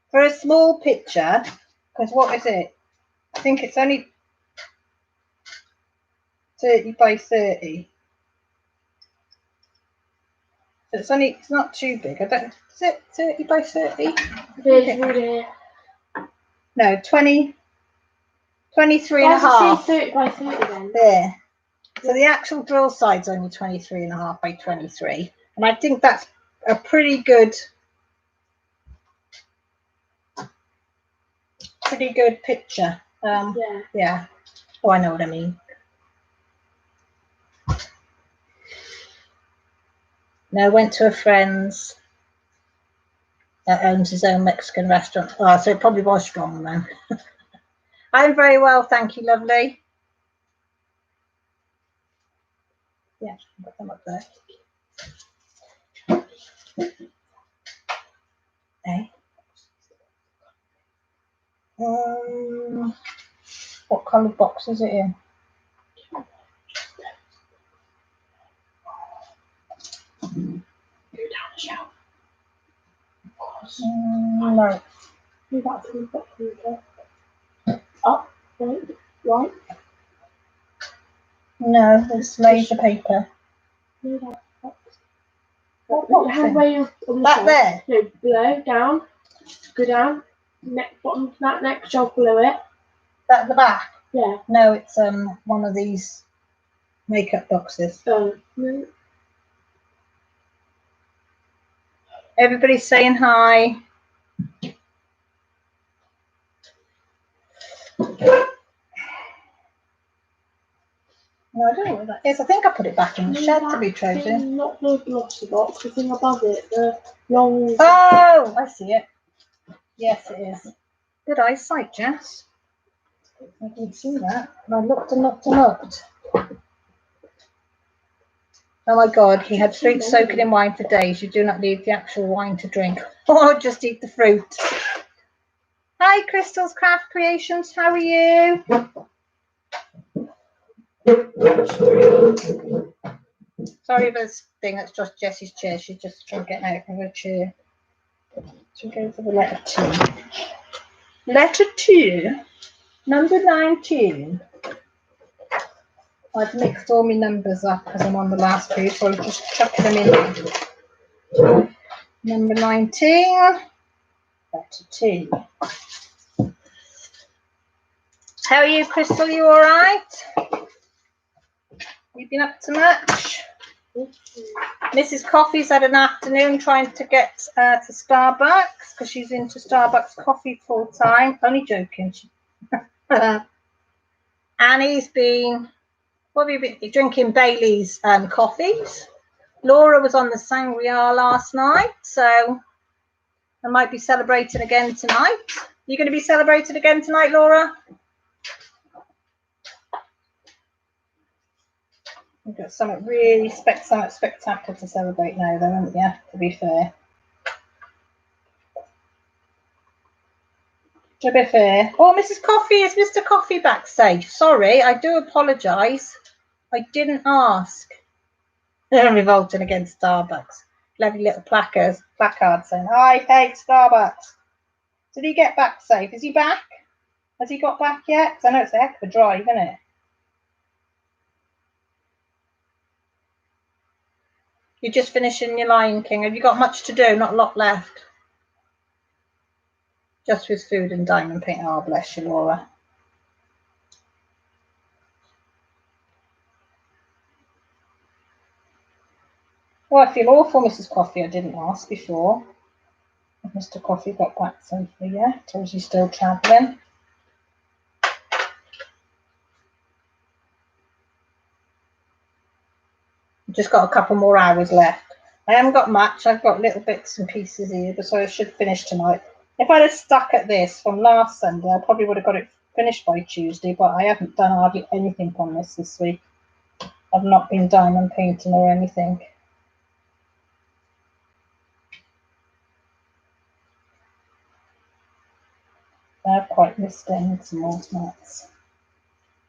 For a small picture, because what is it? I think it's only 30 by 30. So it's not too big. I don't. Is it 30 by 30? Okay. No, 20, 23 and a half. 30 by 30 then. There. So the actual drill side's only 23 and a half by 23. And I think that's a pretty good picture. Yeah. Oh, I know what I mean. No, I went to a friend's that owns his own Mexican restaurant. Oh, so it probably was strong then. I'm very well, thank you, lovely. Yeah, I've got them up there. Hey. What colour box is it in? Go down the shelf. No. You got to put up, right. No, it's laser paper. What box? That there? No, below, down. Go down. Bottom that next shelf below it. That at the back? Yeah. No, it's one of these makeup boxes. Oh, no. Everybody's saying hi. No, I don't know what that is. I think I put it back in the shed, to be truthful. Not the glossy box, the thing above it, the long... Oh, I see it. Yes, it is. Good eyesight, Jess. I can see that. And I looked and looked and looked. Oh my God, he had fruit soaking in wine for days. You do not need the actual wine to drink. Or just eat the fruit. Hi, Crystal's Craft Creations. How are you? Sorry for this thing. That's just Jessie's chair. She's just trying to get out of her chair. So we go for the letter T. Letter 2. Number 19. I've mixed all my numbers up because I'm on the last page, so I'll just chuck them in. Number 19. Letter T. How are you, Crystal? You all right? You been up to much? Mrs. Coffee's had an afternoon trying to get to Starbucks because she's into Starbucks coffee full time. Only joking. Annie's been, what have you been drinking? Bailey's coffees. Laura was on the Sangria last night, so I might be celebrating again tonight. You going to be celebrating again tonight, Laura? We've got something really spectacular to celebrate now, though, haven't you? To be fair. To be fair. Oh, Mrs. Coffee, is Mr. Coffee back safe? Sorry, I do apologise. I didn't ask. They're revolting against Starbucks. Lovely little placard saying, I hate Starbucks. Did he get back safe? Is he back? Has he got back yet? Because I know it's a heck of a drive, isn't it? You're just finishing your Lion King. Have you got much to do? Not a lot left. Just with food and diamond paint. Oh, bless you, Laura. Well, I feel awful, Mrs. Coffee. I didn't ask before. If Mr. Coffee got back safely yet, or is he still travelling? I've just got a couple more hours left. I haven't got much. I've got little bits and pieces here, but so I should finish tonight. If I'd have stuck at this from last Sunday, I probably would have got it finished by Tuesday, but I haven't done hardly anything on this week. I've not been diamond painting or anything. I've quite missed in some more mats.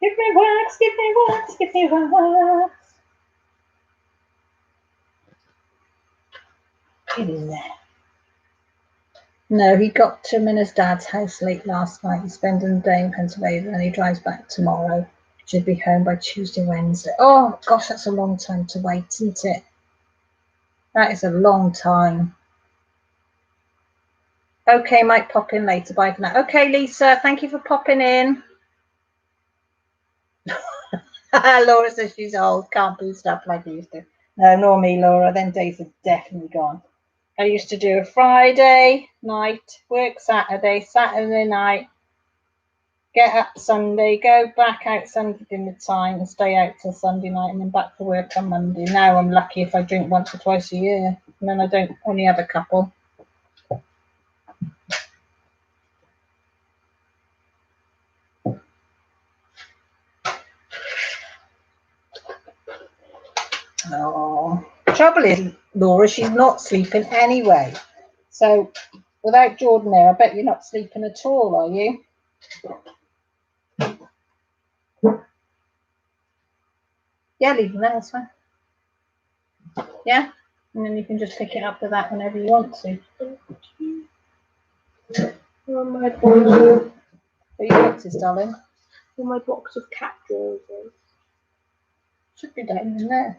Give me wax, give me wax, give me wax. Get in there. No, he got to him in his dad's house late last night. He's spending the day in Pennsylvania and he drives back tomorrow. Should be home by Tuesday, Wednesday. Oh, gosh, that's a long time to wait, isn't it? That is a long time. Okay, might pop in later. Bye for now. Okay, Lisa, thank you for popping in. Laura says she's old, can't do stuff like I used to. No, nor me, Laura. Them days are definitely gone. I used to do a Friday night, work Saturday, Saturday night, get up Sunday, go back out Sunday dinner time and stay out till Sunday night and then back to work on Monday. Now I'm lucky if I drink once or twice a year and then I don't only have a couple. Oh, trouble is, Laura, she's not sleeping anyway. So without Jordan there, I bet you're not sleeping at all, are you? Yeah, leave them there, that's fine. Yeah, and then you can just pick it up with that whenever you want to. My box. What your boxes, darling? My box of cat drawers. Should be down in there.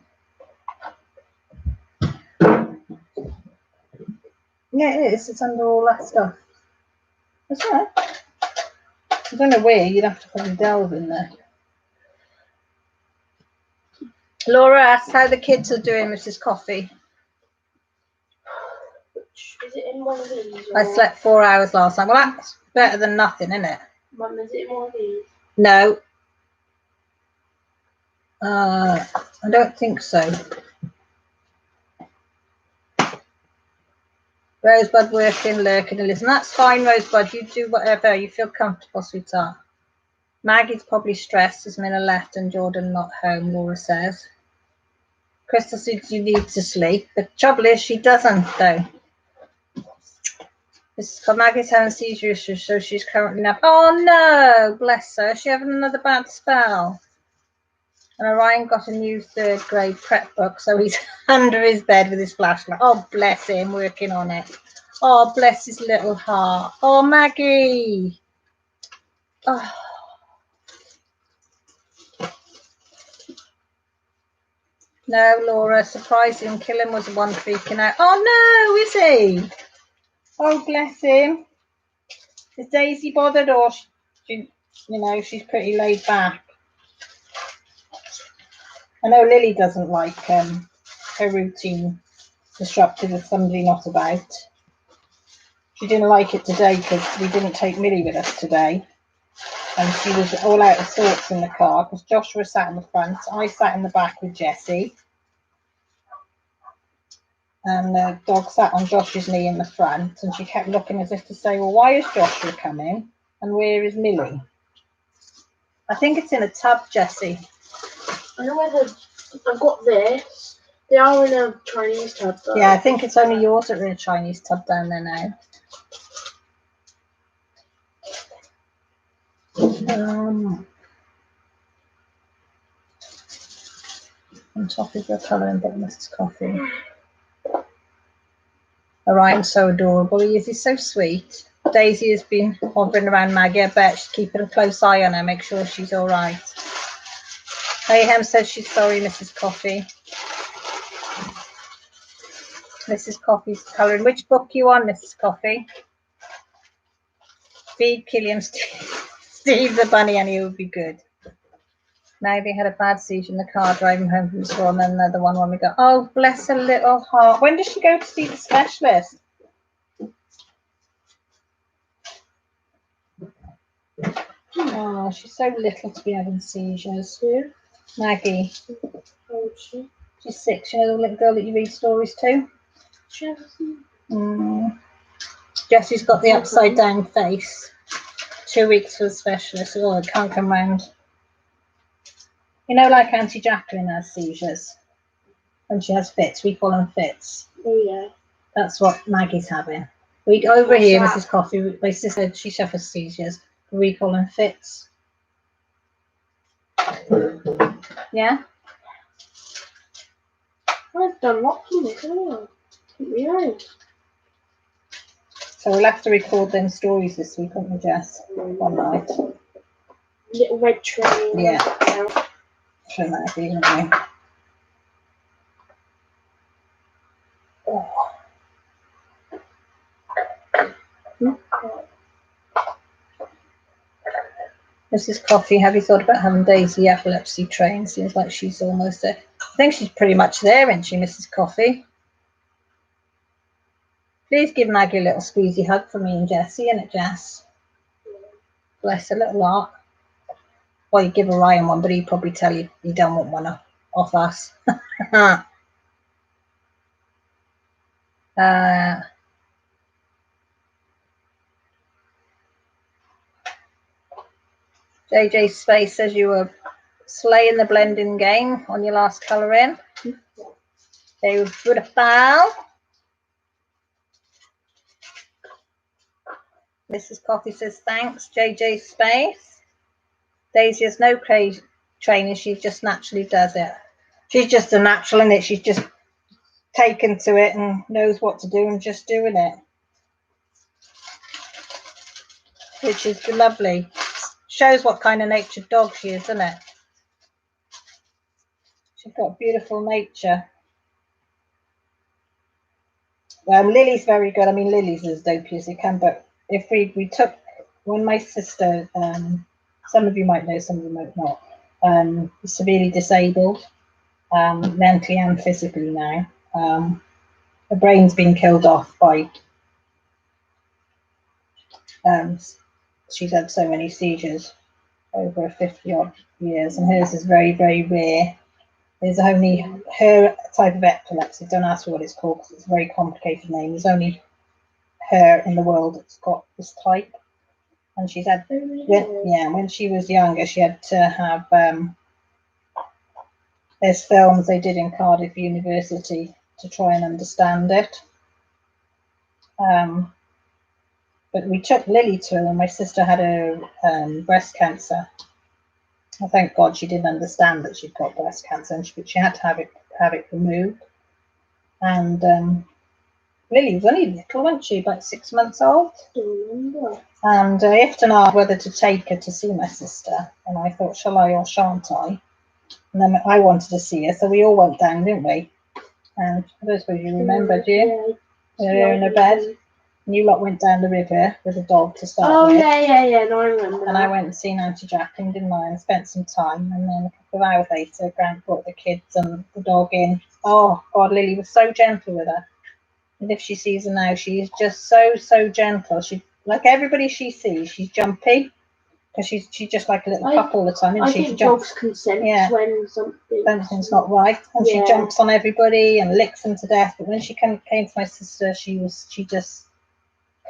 Yeah, it is. It's under all that stuff. That's right. I don't know where. You'd have to probably delve in there. Laura asked how the kids are doing, Mrs. Coffee. Is it in one of these? I slept 4 hours last night. Well, that's better than nothing, isn't it? Mum, is it in one of these? No. I don't think so. Rosebud working, lurking, and listen. That's fine, Rosebud. You do whatever you feel comfortable, sweetheart. Maggie's probably stressed as Minna left and Jordan not home, Laura says. Crystal says you need to sleep. The trouble is she doesn't, though. Maggie's having seizure issues, so she's currently napping. Oh no, bless her. Is she having another bad spell? And Orion got a new 3rd grade prep book, so he's under his bed with his flashlight. Oh, bless him, working on it. Oh, bless his little heart. Oh, Maggie. Oh. No, Laura, surprising. Killen was the one freaking out. Oh, no, is he? Oh, bless him. Is Daisy bothered, or she, you know, she's pretty laid back? I know Lily doesn't like her routine disrupted with somebody not about. She didn't like it today because we didn't take Millie with us today. And she was all out of sorts in the car because Joshua sat in the front. I sat in the back with Jessie. And the dog sat on Josh's knee in the front. And she kept looking as if to say, well, why is Joshua coming? And where is Millie? I think it's in a tub, Jessie. I know whether I've got this. They are in a Chinese tub, though. Yeah, I think it's only yours that are in a Chinese tub down there now. On top of your colouring book, Mrs. Coffee. Orion's so adorable. He is. He's so sweet. Daisy has been hovering around Maggie. I bet she's keeping a close eye on her, make sure she's all right. Mayhem says she's sorry, Mrs. Coffee. Mrs. Coffee's colouring. Which book you on, Mrs. Coffee? Feed Killian Steve the bunny and he would be good. Now they had a bad seizure in the car driving home from school, and then another one when we go, oh, bless her little heart. When does she go to see the specialist? Oh, she's so little to be having seizures. Who? Maggie. How old is she? She's 6. You know the little girl that you read stories to? Jessie. Jessie's got the upside down face. 2 weeks for the specialist. Oh, it can't come round. You know, like Auntie Jacqueline has seizures. When she has fits, we call them fits. Oh, yeah. That's what Maggie's having. We over What's here, that? Mrs. Coffee, my sister, she suffers seizures. We call them fits. Yeah? I've done lots of this, haven't I? Yeah. So we'll have to record them stories this week, won't we, Jess? One night. Little red train. Yeah. Sure, that'd be, wouldn't we? Oh. Mrs. Coffee, have you thought about having Daisy epilepsy trained? Seems like she's almost there. I think she's pretty much there, isn't she, Mrs. Coffee? Please give Maggie a little squeezy hug for me and Jessie, innit, Jess? Bless her little heart. Well, you give Ryan one, but he'd probably tell you he don't want one off us. JJ Space says you were slaying the blending game on your last colour in. They were beautiful. Mrs. Coffee says thanks. JJ Space. Daisy has no training, she just naturally does it. She's just a natural in it. She's just taken to it and knows what to do and just doing it. Which is lovely. Shows what kind of natured dog she is, doesn't it? She's got beautiful nature. Lily's very good. I mean, Lily's as dopey as it can, but if we took, when my sister, some of you might know, some of you might not, is severely disabled, mentally and physically now. Her brain's been killed off by, she's had so many seizures. over 50 odd years, and hers is very, very rare. There's only her type of epilepsy. Don't ask me what it's called because it's a very complicated name. There's only her in the world that's got this type. And she's had, when she was younger, she had to have, there's films they did in Cardiff University to try and understand it. But we took Lily to her when my sister had her breast cancer. Thank God she didn't understand that she'd got breast cancer, and she had to have it removed. And Lily was only little, wasn't she? About 6 months old. And I often asked whether to take her to see my sister, and I thought, shall I or shan't I? And then I wanted to see her, so we all went down, didn't we? And I don't suppose you remember, do you? Yeah. We were in her bed. And you lot went down the river with a dog to start with. Yeah, no, I remember. And I went and seen Auntie Jacqueline, didn't I? And spent some time. And then a couple of hours later, Grant brought the kids and the dog in. Oh, God, Lily was so gentle with her. And if she sees her now, she is just so gentle. She, like everybody she sees, she's jumpy. Because she's just like a little pup all the time, isn't she? I think dogs can sense when something's not right. And she jumps on everybody and licks them to death. But when she came to my sister, she just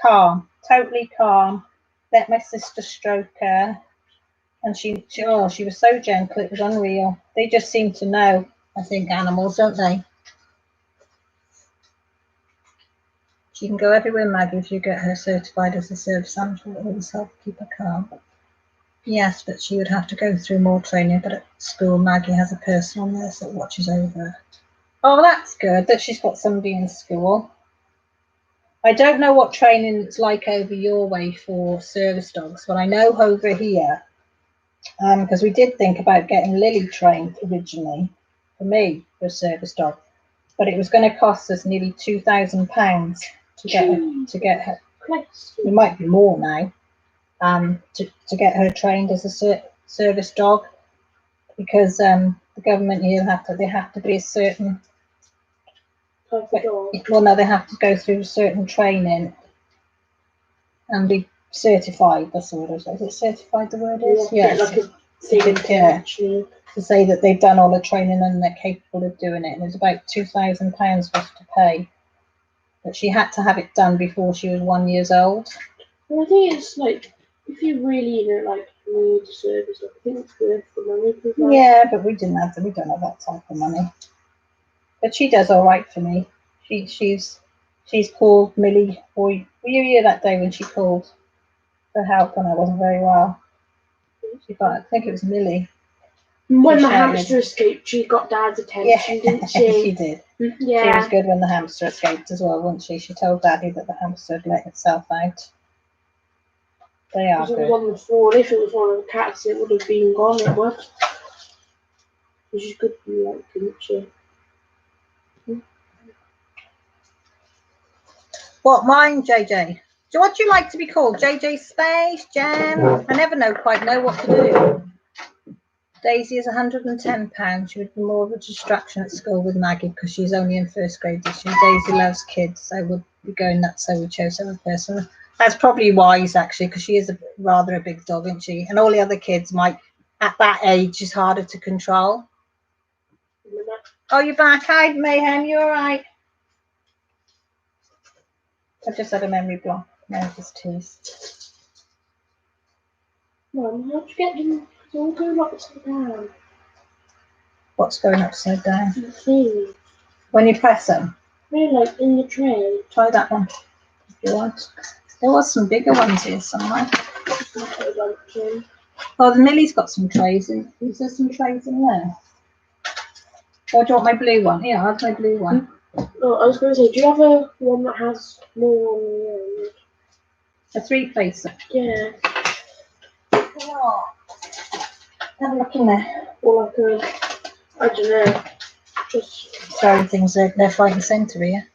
calm, totally calm. Let my sister stroke her, and she was so gentle, it was unreal. They just seem to know, I think, animals, don't they? She can go everywhere, Maggie, if you get her certified as a service animal. It always help keep her calm. Yes, but she would have to go through more training. But at school, Maggie has a personal nurse that watches over her. Oh, that's good that she's got somebody in school. I don't know what training it's like over your way for service dogs, but I know over here, because we did think about getting Lily trained originally for me for a service dog, but it was going to cost us nearly £2,000 to get her. It might be more now. To get her trained as a service dog, because the government here they have to be a certain. Well, no, they have to go through certain training and be certified. That's what it is. Is it certified? The word is yes. To say that they've done all the training and they're capable of doing it. And it's about £2,000 for us to pay. But she had to have it done before she was 1 year old. Well, I think it's like if you really need a service, I think it's worth the money. Yeah, but we don't have that type of money. But she does all right for me. She's called Millie. Were you here that day when she called for help when I wasn't very well? I think it was Millie. When the hamster escaped, she got Dad's attention, didn't she? She did. Yeah. She was good when the hamster escaped as well, wasn't she? She told Daddy that the hamster had let itself out. They are good. On the floor. If it was one of the cats, it would have been gone. It would. She's good for you, isn't she? What, mine, JJ? So what do you like to be called? JJ Space, Jen? I never quite know what to do. Daisy is £110. She would be more of a distraction at school with Maggie because she's only in first grade this year. Daisy loves kids, so would be going nuts, so we chose her person. That's probably wise, actually, because she is rather a big dog, isn't she? And all the other kids might, at that age, is harder to control. Oh, you're back. Hi, Mayhem. You all right? I've just had a memory block. Nervous tears. Mum, how'd you get them? It's all going upside down. What's going upside down? The thing. When you press them? They're like in the tray. Try that one if you want. There was some bigger ones here somewhere. Oh, the Millie's got some trays. Is there some trays in there? Or do you want my blue one? Yeah, I'll have my blue one. Oh, I was going to say, do you have a one that has more on the end? A three-facer? Yeah. Oh. Have a look in there. Or like a, I don't know, just throwing things left, right and centre here.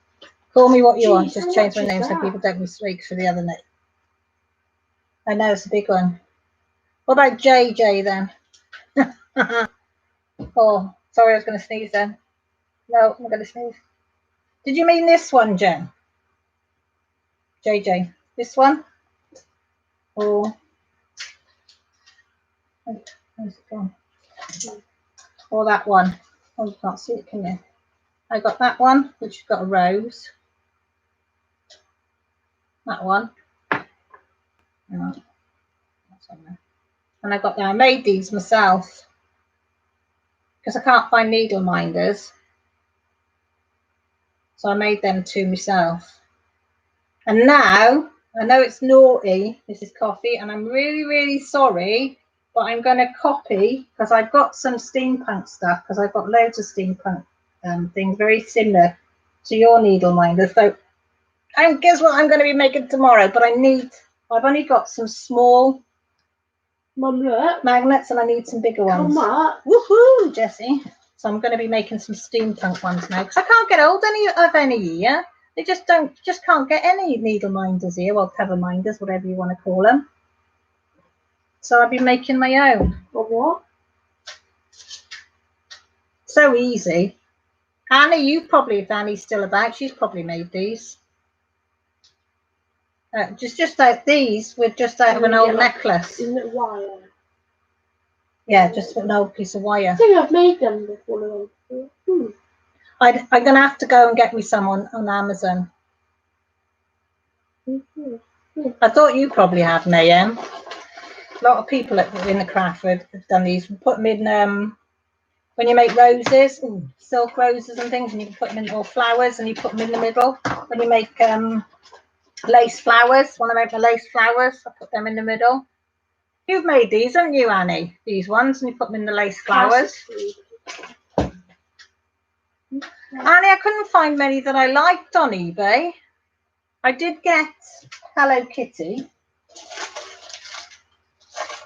Call me what you want. Just change my name so people don't mistake for the other name. I know, it's a big one. What about JJ then? Oh, sorry, I was going to sneeze then. No, I'm going to sneeze. Did you mean this one, Jen? JJ, this one? Or Where's it gone? Or that one. Oh, you can't see it, can you? I got that one, which has got a rose. That one. Oh, that's on there. And I made these myself because I can't find needle minders. So I made them two myself. And now, I know it's naughty, Mrs. Coffee, and I'm really, really sorry, but I'm going to copy, because I've got some steampunk stuff, because I've got loads of steampunk things very similar to your needle minder. So guess what I'm going to be making tomorrow, but I've only got some small magnets and I need some bigger ones. Woohoo, Jessie. So I'm going to be making some steampunk ones now, because I can't get hold of any here. They just can't get any needle minders here, well, cover minders, whatever you want to call them. So I'll be making my own. Or what? So easy. Annie, you probably, if Annie's still about, she's probably made these. Just out these with just out of an old necklace. Isn't it wire? Yeah, just an old piece of wire. I think I've made them before. I'm going to have to go and get me some on Amazon. I thought you probably have, Mayhem. A lot of people in the craft have done these. We put them in when you make roses, silk roses and things, and you can put them in, or flowers, and you put them in the middle. When you make lace flowers, want to make the lace flowers, I put them in the middle. You've made these, haven't you, Annie? These ones, and you put them in the lace flowers. Annie, I couldn't find many that I liked on eBay. I did get Hello Kitty,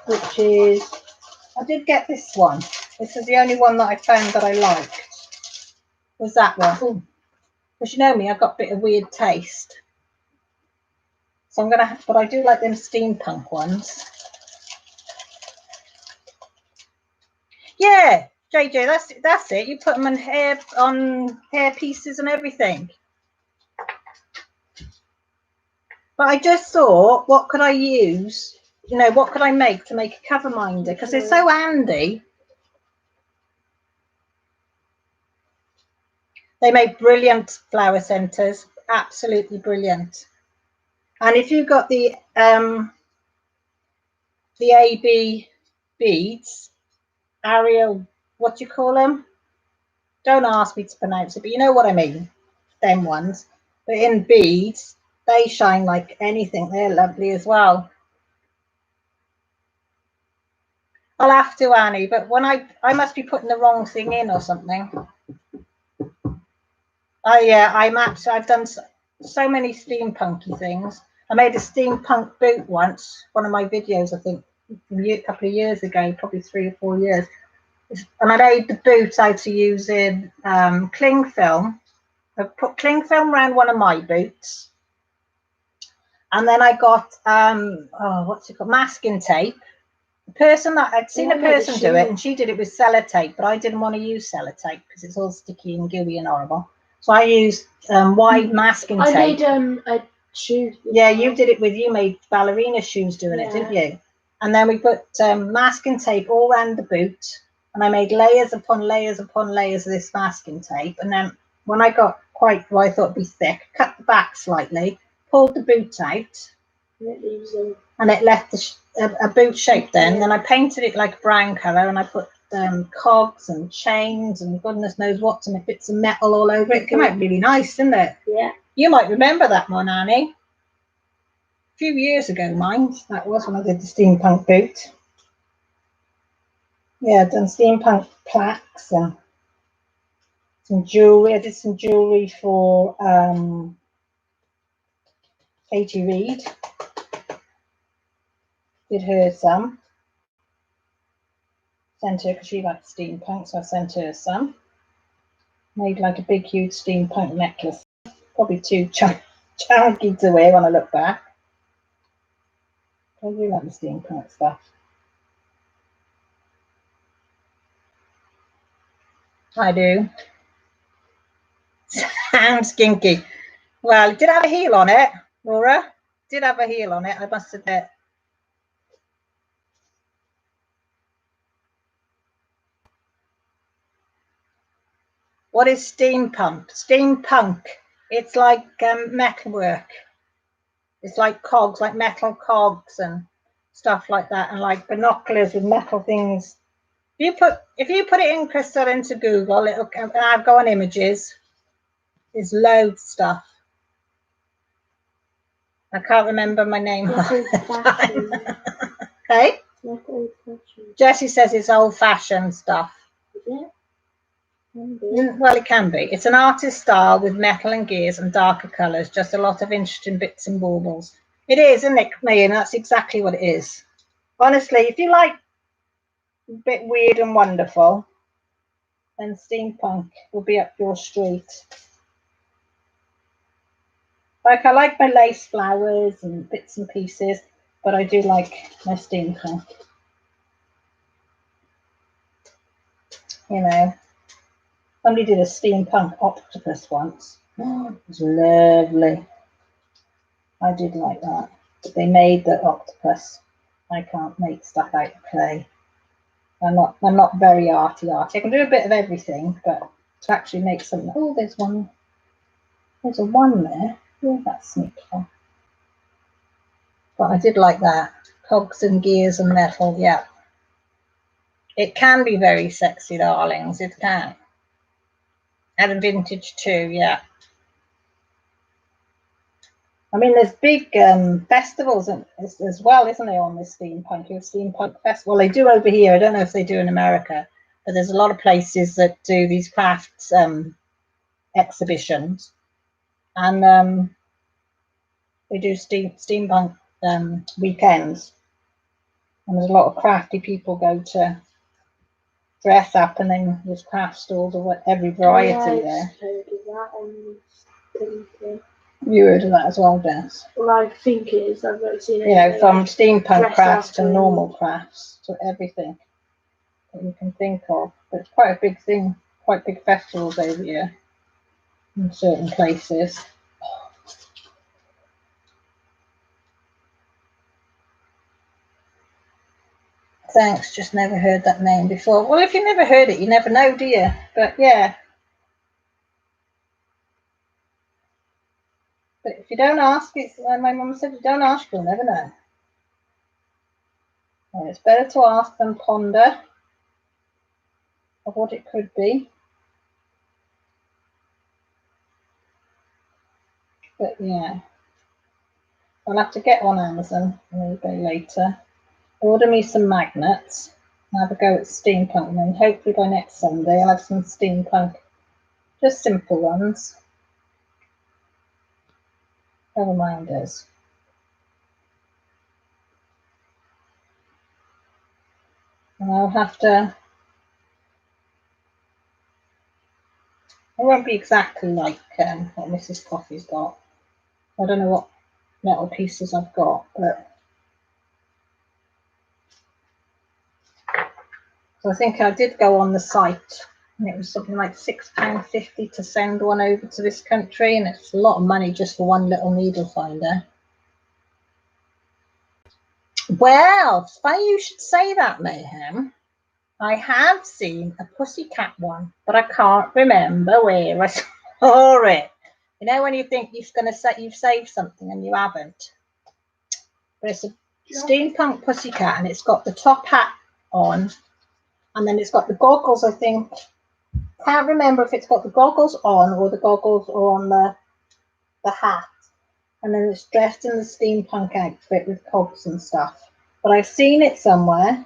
which is, I did get this one. This is the only one that I found that I liked. Was that one? Because you know me, I've got a bit of weird taste. So I'm gonna, but I do like them steampunk ones. Yeah, JJ, that's it. You put them on hair pieces and everything. But I just thought, what could I use? You know, what could I make to make a cover minder? Because they're so handy. They make brilliant flower centers, absolutely brilliant. And if you've got the AB beads, Ariel, what do you call them? Don't ask me to pronounce it, but you know what I mean. Them ones. But in beads, they shine like anything. They're lovely as well. I'll have to, Annie, but when I must be putting the wrong thing in or something. I've done so many steampunky things. I made a steampunk boot once, one of my videos, I think, a couple of years ago, probably 3 or 4 years. And I made the boot out of using cling film. I put cling film around one of my boots. And then I got, what's it called? Masking tape. The person that I'd seen a person do it, and she did it with sellotape, but I didn't want to use sellotape because it's all sticky and gooey and horrible. So I used wide masking tape. I made a shoe. Yeah, you did it with, you made ballerina shoes doing it, didn't you? And then we put masking tape all around the boot, and I made layers upon layers upon layers of this masking tape. And then when I got quite what I thought would be thick, cut the back slightly, pulled the boot out, and it left a boot shape then. Then I painted it like a brown colour, and I put cogs and chains and goodness knows what, and bits of metal all over it. It came out really nice, didn't it? Yeah. You might remember that one, Annie. A few years ago, mine. That was when I did the steampunk boot. Yeah, I've done steampunk plaques and some jewellery. I did some jewellery for Katie Reed. Did her some. Sent her, because she likes steampunk, so I sent her some. Made like a big, huge steampunk necklace. Probably too chunky to wear when I look back. I do like the steampunk stuff. I do. Sounds kinky. Well, it did have a heel on it, Laura. Did have a heel on it, I must admit. What is steampunk? Steampunk. It's like metalwork. It's like cogs, like metal cogs and stuff like that, and like binoculars with metal things. If you put it in, Crystal, into Google, it'll. And I've got on images. There's loads of stuff. I can't remember my name. Okay. Jessie says it's old-fashioned stuff. Is it? Well, it can be. It's an artist style with metal and gears and darker colours, just a lot of interesting bits and baubles. It is, isn't it, me? And that's exactly what it is. Honestly, if you like a bit weird and wonderful, then steampunk will be up your street. Like, I like my lace flowers and bits and pieces, but I do like my steampunk. You know, somebody did a steampunk octopus once. Oh, it was lovely. I did like that. But they made the octopus. I can't make stuff out of clay. I'm not very arty. I can do a bit of everything, but to actually make something. Oh, there's one. There's a one there. Oh, that's sneaky. But I did like that. Cogs and gears and metal. Yeah. It can be very sexy, darlings. It can. And a vintage too. Yeah. I mean, there's big festivals as well, isn't there, on this steampunk? Your steampunk festival. They do over here. I don't know if they do in America, but there's a lot of places that do these crafts exhibitions, and they do steampunk weekends. And there's a lot of crafty people go to dress up, and then there's craft stalls of every variety there. You heard of that as well, Des? Well, I think it is. I've not seen it. You know, from steampunk crafts to normal crafts to everything that you can think of. But it's quite a big thing, quite big festivals over here in certain places. Thanks, just never heard that name before. Well, if you never heard it, you never know, do you? But yeah. But if you don't ask, it's like my mum said, if you don't ask, you'll never know. And it's better to ask than ponder of what it could be. But yeah, I'll have to get on Amazon a little bit later. Order me some magnets and have a go at steampunk, and then hopefully by next Sunday I'll have some steampunk, just simple ones. Reminders. And I'll have to. It won't be exactly like what Mrs. Coffee's got. I don't know what metal pieces I've got, but so I think I did go on the site, and it was something like £6.50 to send one over to this country, and it's a lot of money just for one little needle finder. Well, it's funny you should say that, Mayhem. I have seen a pussycat one, but I can't remember where I saw it. You know when you think you're going to say you've saved something and you haven't. But it's a steampunk pussycat, and it's got the top hat on, and then it's got the goggles. I think can't remember if it's got the goggles on or the goggles are on the hat, and then it's dressed in the steampunk outfit with cogs and stuff. But I've seen it somewhere.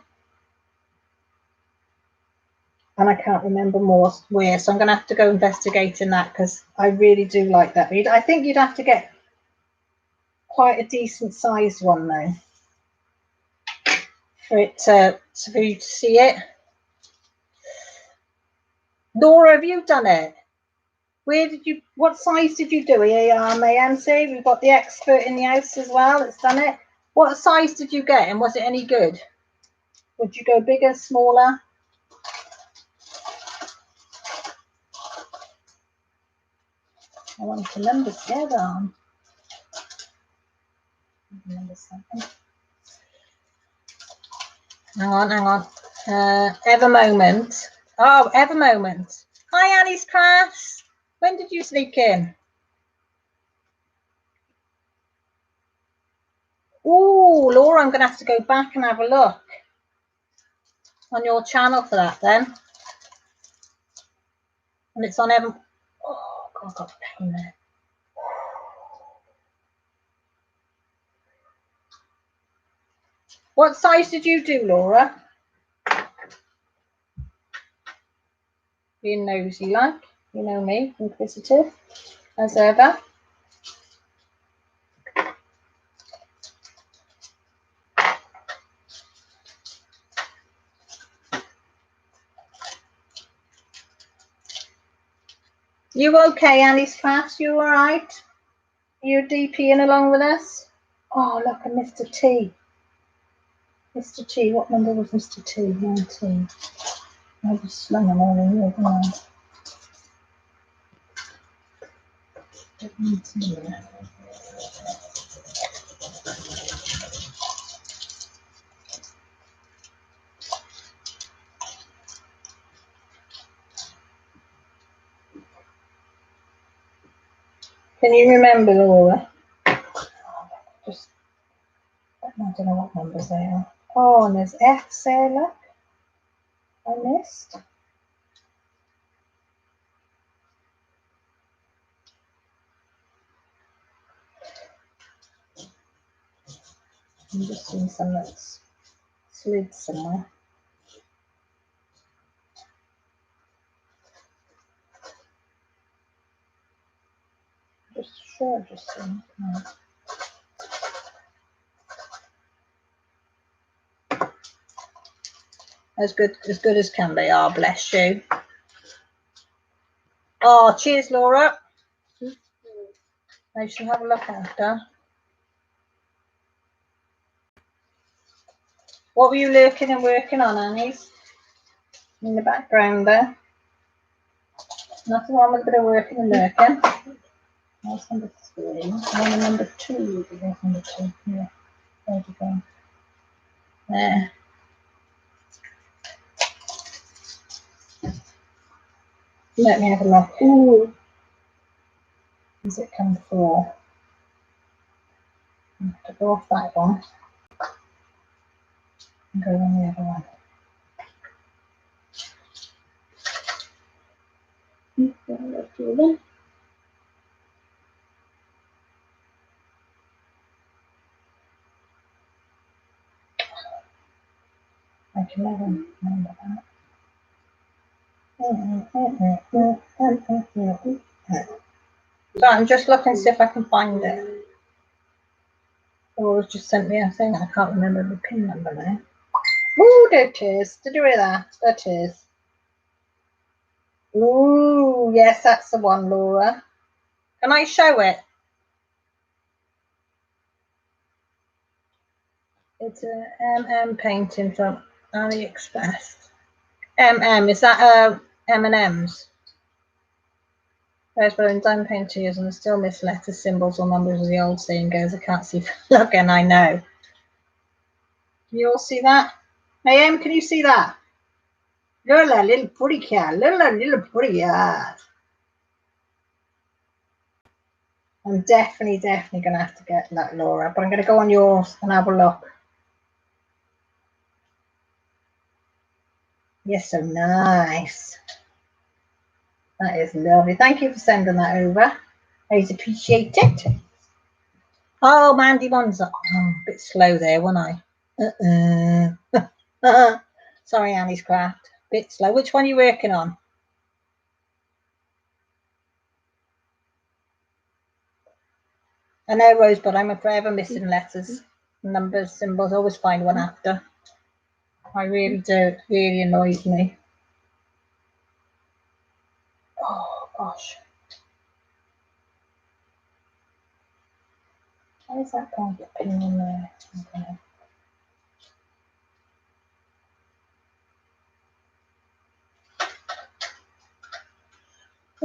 And I can't remember more where, so I'm going to have to go investigating that, because I really do like that. I think you'd have to get quite a decent sized one though for you to see it. Laura, have you done it? What size did you do it? Mayansi, we've got the expert in the house as well that's done it. What size did you get, and was it any good? Would you go bigger, smaller? I want to number 7. Number 7. Hang on. Ever Moment. Oh, Ever Moment. Hi, Annie's Crafts. When did you sneak in? Oh, Laura, I'm going to have to go back and have a look on your channel for that then. And it's on Evan. Oh, God, I've got a pen there. What size did you do, Laura? Being nosy like, you know me, inquisitive as ever. You okay, Annie's Crafts? You all right? You DPing along with us? Oh, look at Mr. T. Mr. T, what number was Mr. T? 19. I just slung them all in here, didn't I? 17. Can you remember, Laura? Just, I don't know what numbers they are. Oh, and there's F's there, look. I missed. I'm just seeing some that's slid somewhere. Just sure, just seeing. No. As good as can be. Oh, bless you. Oh, cheers, Laura. I shall have a look after. What were you lurking and working on, Annie's? In the background there. Nothing wrong with a bit of working and lurking. That's number 3. And number 2. There's number 2. Yeah. There you go. There. Let me have a look. Ooh. Does it come through? I have to go off that one. And go on the other one. I can never remember that. So I'm just looking to see if I can find it. Laura's just sent me a thing. I can't remember the pin number now. Ooh, there it is. Did you hear that? There it is. Ooh, yes, that's the one, Laura. Can I show it? It's a MM painting from AliExpress. MM, is that M&M's? There's been diamond paint 2 years and I still miss letters, symbols or numbers as the old saying goes. I can't see look, and I know. Can you all see that? AM, can you see that? Lola, little pretty cat. Little pretty cat. I'm definitely going to have to get that, Laura. But I'm going to go on yours and have a look. Yes, so nice. That is lovely. Thank you for sending that over. I appreciate it. Oh, Mandy one's a bit slow there, wasn't I? Sorry, Annie's Craft. Bit slow. Which one are you working on? I know, Rosebud, I'm forever missing letters, numbers, symbols. I always find one after. I really do. It really annoys me. Oh, gosh. Why is that going to get pin in there? Okay.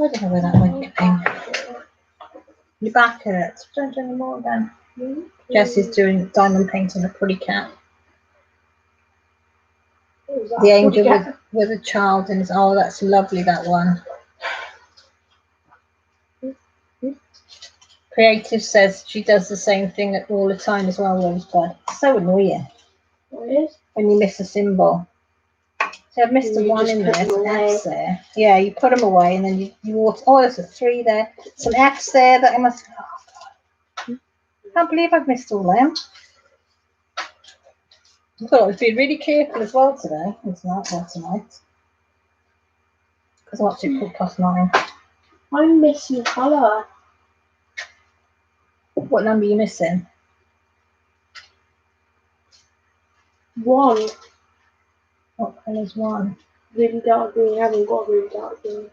I don't know where that went to pin. Your back hurts. Don't do any more again. Jessie's doing diamond painting a pretty cat. The angel with a child in his. Oh, that's lovely, that one. Creative says she does the same thing all the time as well, Rosebud. So annoying. What is? When you miss a symbol. See, I've missed a You 1 just in put there, them some away. F's there. Yeah, you put them away and then you water. Oh, there's a 3 there. Some F's there that I must. Oh, God. I can't believe I've missed all them. I thought I was being really careful as well today. It's not well tonight. Because what's it called +9? I'm missing a colour. What number are you missing? 1. What colour's 1? Really dark green. I haven't got really dark green.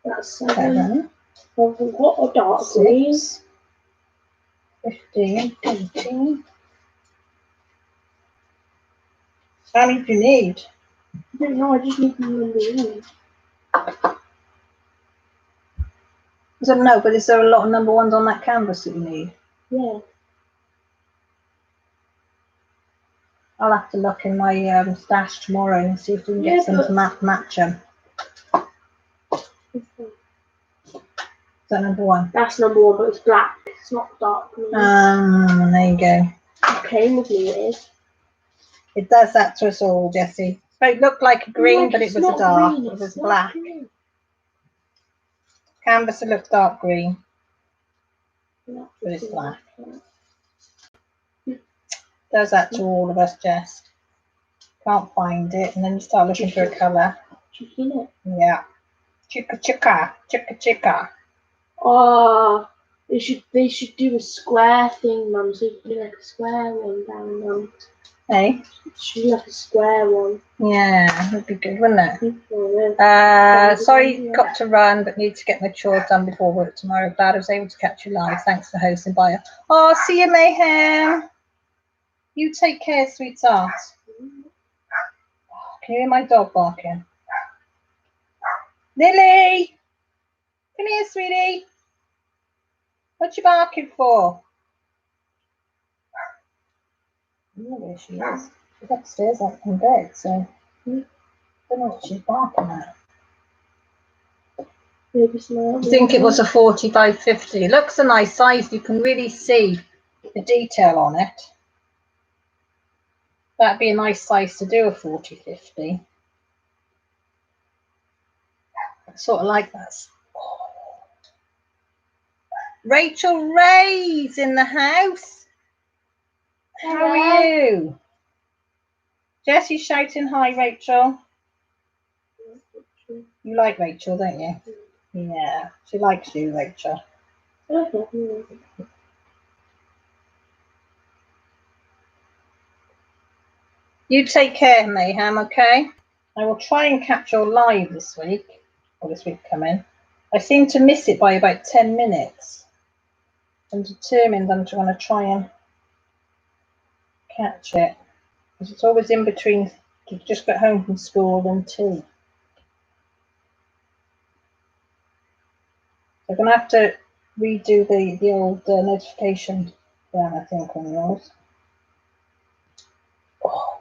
That's 7. 7. I've got a dark green. 6. 15. 18. How many do you need? I don't know, I just need the number 1. I don't know, but is there a lot of number 1s on that canvas that you need? Yeah. I'll have to look in my stash tomorrow and see if we can get some to match them. Is that number 1? That's number 1, but it's black. It's not dark green. There you go. It came with me, it is. It does that to us all, Jessie. So it looked like a green, but it was a dark. It was black. Canvas it looked dark green, but it's black. Does that to all of us, Jess. Can't find it, and then you start looking for a colour. Chicken it. Yeah. Chicka chicka, chicka chicka. Oh, they should do a square thing, Mum. So you can do like a square one down, Mum. Hey? Should do like a square one. Yeah, that'd be good, wouldn't it? Yeah. Sorry, got to run, but need to get my chores done before work tomorrow. Glad I was able to catch you live. Thanks for hosting, Bio. Oh, see you, Mayhem. You take care, sweetheart. Can you hear my dog barking? Lily! Come here, sweetie. What you barking for? I don't know where she is. She's upstairs up in bed, so I don't know what she's barking at. I think it was a 45-50. It looks a nice size. You can really see the detail on it. That'd be a nice size to do a 40-50. I sort of like that. Rachel Ray's in the house. How are you? Jessie's shouting hi, Rachel. You like Rachel, don't you? Yeah, she likes you, Rachel. You take care, Mayhem, okay? I will try and catch your live this week, or this week coming. I seem to miss it by about 10 minutes. I'm determined I'm going to try and catch it, because it's always in between. You just got home from school and tea. I'm going to have to redo the old notification plan, I think, on yours. Oh.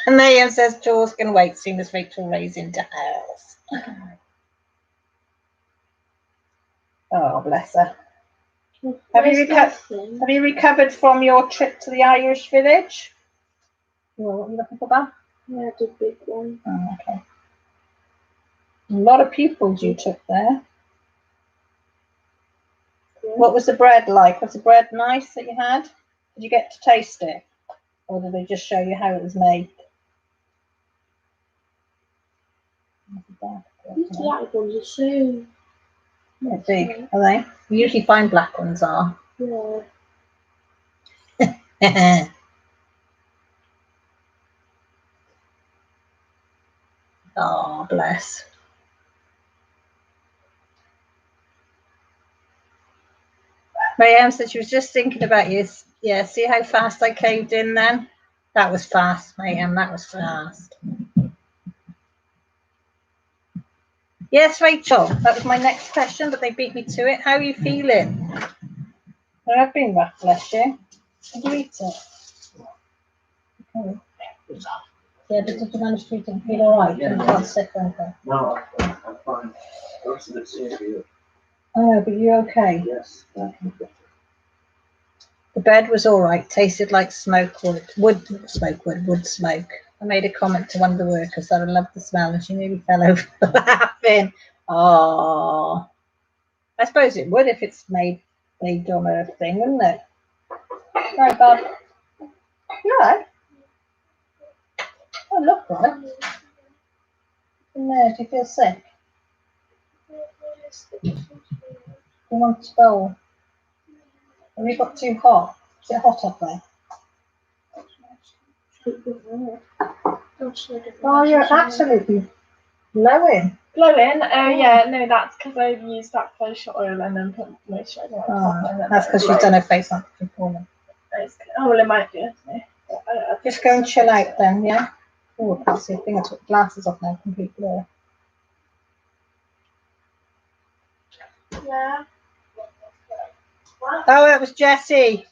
Mayhem says Jaws can wait soon as Rachel Ray's into house. Oh, bless her. Have you recovered from your trip to the Irish village? What are you looking for, that? Yeah, it's a big one. Oh, okay. A lot of pupils you took there. Yeah. What was the bread like? Was the bread nice that you had? Did you get to taste it? Or did they just show you how it was made? These black ones are so... They're big, are they? You usually find black ones are. Yeah. Oh, bless. Mayhem said she was just thinking about you. Yeah, see how fast I caved in then? That was fast, Mayhem, that was fast. Yes, Rachel, that was my next question, but they beat me to it. How are you feeling? I've been wrapped, bless you. Did you eat it? Okay. Yeah, but did you manage to eat it and feel alright? Yeah. You can't sick or anything? No, I'm fine. That's a bit serious for you. Oh, but you're okay. Yes. The bed was alright, tasted like wood smoke. I made a comment to one of the workers that I loved the smell and she nearly fell over laughing. Oh, I suppose it would if it's made on a thing, wouldn't it? Right, Bob. You alright? Oh, look right. No, do you feel sick? Do you want to bowl? Have you got too hot? Is it hot up there? Oh, you're absolutely glowing. Glowing? Oh yeah, no, that's because I used that facial oil and then put moisturiser on top. And then That's because you've done her face up before. Oh, well, it might be. Just go and chill out then, yeah? Oh, I can't see a thing. I took glasses off now, complete blur. Yeah. Oh, that was Jessie.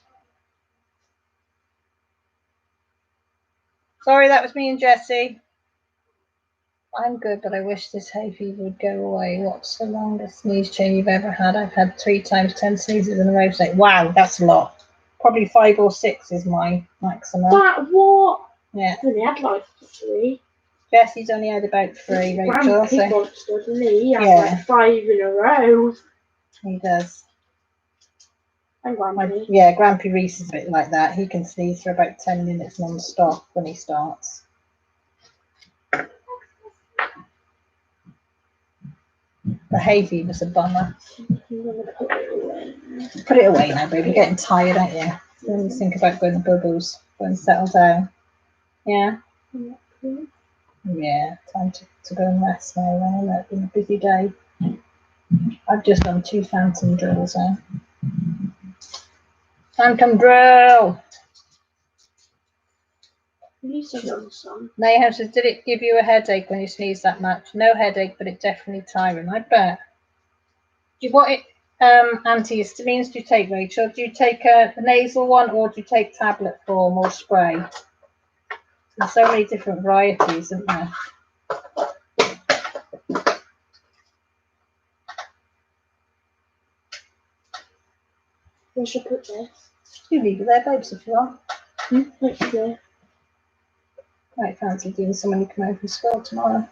Sorry, that was me and Jessie. I'm good, but I wish this hay fever would go away. What's the longest sneeze chain you've ever had? I've had 3 times 10 sneezes in a row today. Wow, that's a lot. Probably 5 or 6 is my maximum. That what? Yeah. I only had like 3. Jesse's only had about 3, Rachel. Grandpa monster, doesn't he? He has Yeah. like 5 in a row. He does. And Grandpa. Yeah, Grampy Reese is a bit like that. He can sneeze for about 10 minutes non-stop when he starts. The hay fever's a bummer. Put it away now, baby. You're getting tired, aren't you? Then you think about going to bubbles. Go and settle down. Yeah? Yeah, time to go and rest now then. It's been a busy day. I've just done 2 phantom drills now. Phantom drill! Mayhem says, did it give you a headache when you sneezed that much? No headache, but it's definitely tiring. I bet. What antihistamines do you take, Rachel? Do you take a nasal one or do you take tablet form or spray? There's so many different varieties, isn't there? We should put this. You leave it there, babes, if you want. Hopefully. I fancy doing some when you come home from school tomorrow.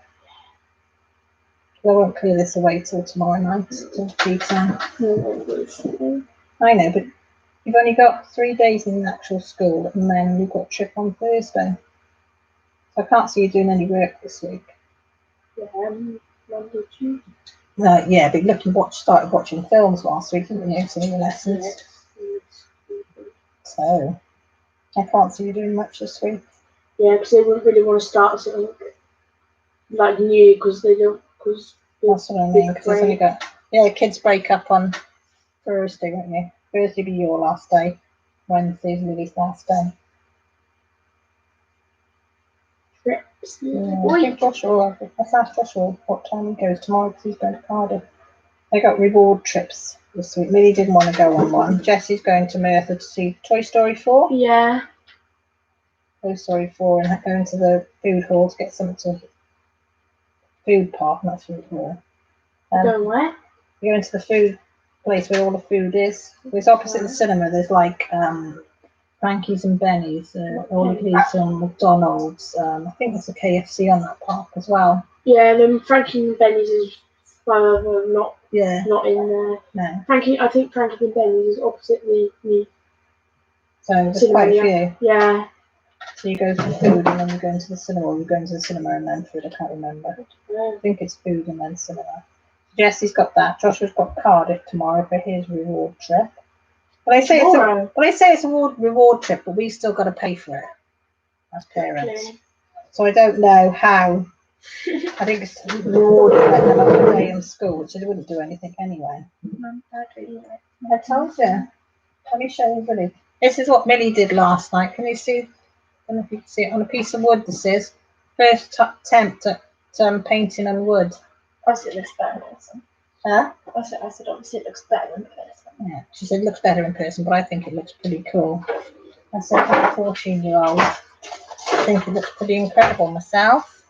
I won't clear this away till tomorrow night, till tea time. I know, but you've only got 3 days in the actual school and then you've got a trip on Thursday. So I can't see you doing any work this week. Yeah, Monday, Tuesday. No, yeah, but look, you started watching films last week, didn't you? Some of your lessons. Yes. So I can't see you doing much this week. Yeah, because they wouldn't really want to start something like new because they don't. Cause that's what I mean. Because only got kids break up on Thursday, won't you? Thursday be your last day. Wednesday's Lily's last day. Trips. Yeah, I think Joshua. Let's ask Joshua what time he goes tomorrow because he's going to Cardiff. They got reward trips this week. Lily didn't want to go on one. Jessie's going to Merthyr to see Toy Story 4. Yeah. Toy Story 4 and going to the food hall to get something to food park, not food hall. Going where? You're into the food place where all the food is. It's opposite the cinema. There's like Frankie's and Benny's, all of these McDonald's. I think there's a KFC on that park as well. Yeah, then Frankie and Benny's is not in there. No. I think Frankie and Benny's is opposite me. So there's quite a few. Yeah. So you go for food and then you go into the cinema, or you go into the cinema and then food. I can't remember. I think it's food and then cinema. Jesse's got that. Joshua's got Cardiff tomorrow for his reward trip. Well, they say it's a reward trip, but we still got to pay for it as parents. Okay. So I don't know how. I think it's reward for letting them have a day in school, so they wouldn't do anything anyway. I told you. Let me show you, Billy. This is what Millie did last night. Can you see? I don't know if you can see it on a piece of wood. This is first attempt at painting on wood. I said it looks better in person. Huh? I said obviously it looks better in person. Yeah, she said it looks better in person, but I think it looks pretty cool. I said for a 14-year-old, I think it looks pretty incredible myself.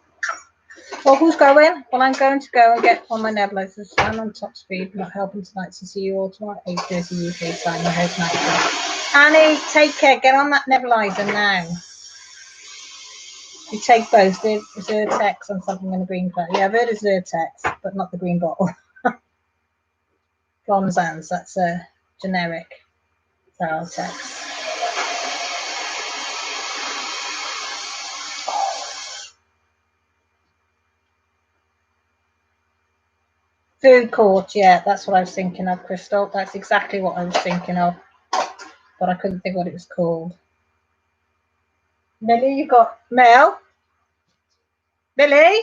Well, who's going? Well, I'm going to go and get on my nebulizers. I'm on top speed, not helping tonight. So see you all tomorrow, 8:30 UK time. I hope night. Annie, take care. Get on that nebulizer now. You take both, the Zyrtex and something in the green pack. Yeah, I've heard of Zyrtex, but not the green bottle. Flonzans, that's a generic Zyrtex. Food court, yeah, that's what I was thinking of, Crystal. That's exactly what I was thinking of, but I couldn't think what it was called. Lily, you got Mel? Lily?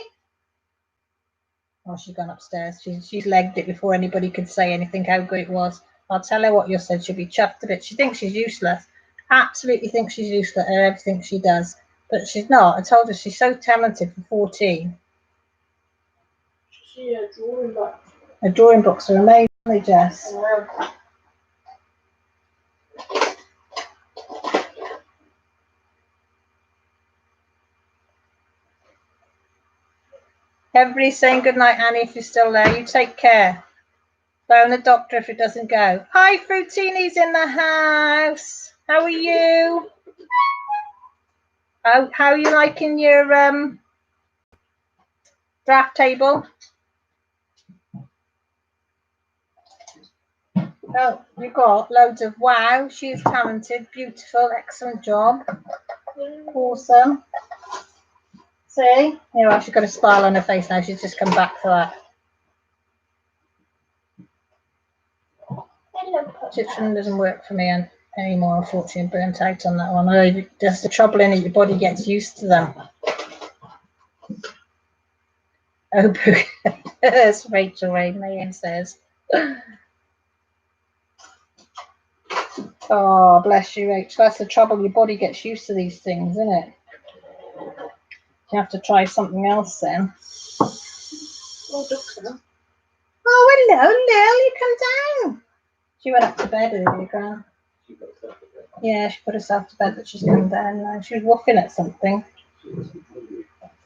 Oh, she's gone upstairs. She's legged it before anybody could say anything how good it was. I'll tell her what you said. She'll be chuffed a bit. She thinks she's useless. Absolutely thinks she's useless at everything she does. But she's not. I told her she's so talented for 14. She a drawing book. Her drawing books are amazing, Jess. Everybody's saying good night, Annie, if you're still there. You take care. Phone the doctor if it doesn't go. Hi, Fruitini's in the house. How are you? How are you liking your draft table? Oh, you got loads of wow. She's talented, beautiful, excellent job. Awesome. See? Anyway, she's got a smile on her face now. She's just come back for that. Egyptian doesn't work for me anymore, unfortunately. I'm burnt out on that one. That's the trouble in it. Your body gets used to them. Oh, as Rachel Rain says. Oh, bless you, Rachel. That's the trouble. Your body gets used to these things, isn't it? You have to try something else then. Oh, hello, Lil. You come down. She went up to bed earlier, Grant. Yeah, she put herself to bed, but she's come down now. She was woofing at something.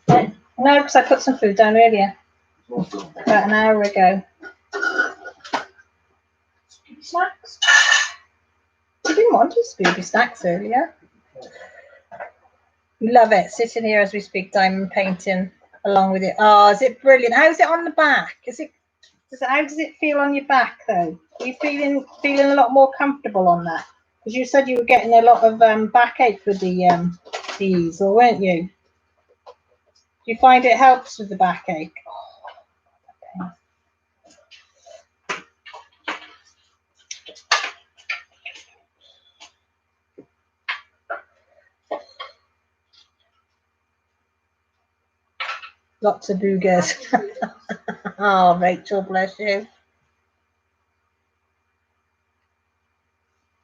No, because I put some food down earlier. About an hour ago. Snacks? You didn't want to Scooby snacks earlier. You love it. Sitting here as we speak, diamond painting along with it. Oh, is it brilliant? How's it on the back? How does it feel on your back though? Are you feeling a lot more comfortable on that? Because you said you were getting a lot of backache with the easel, weren't you? Do you find it helps with the backache? Oh, lots of boogers. Oh, Rachel, bless you.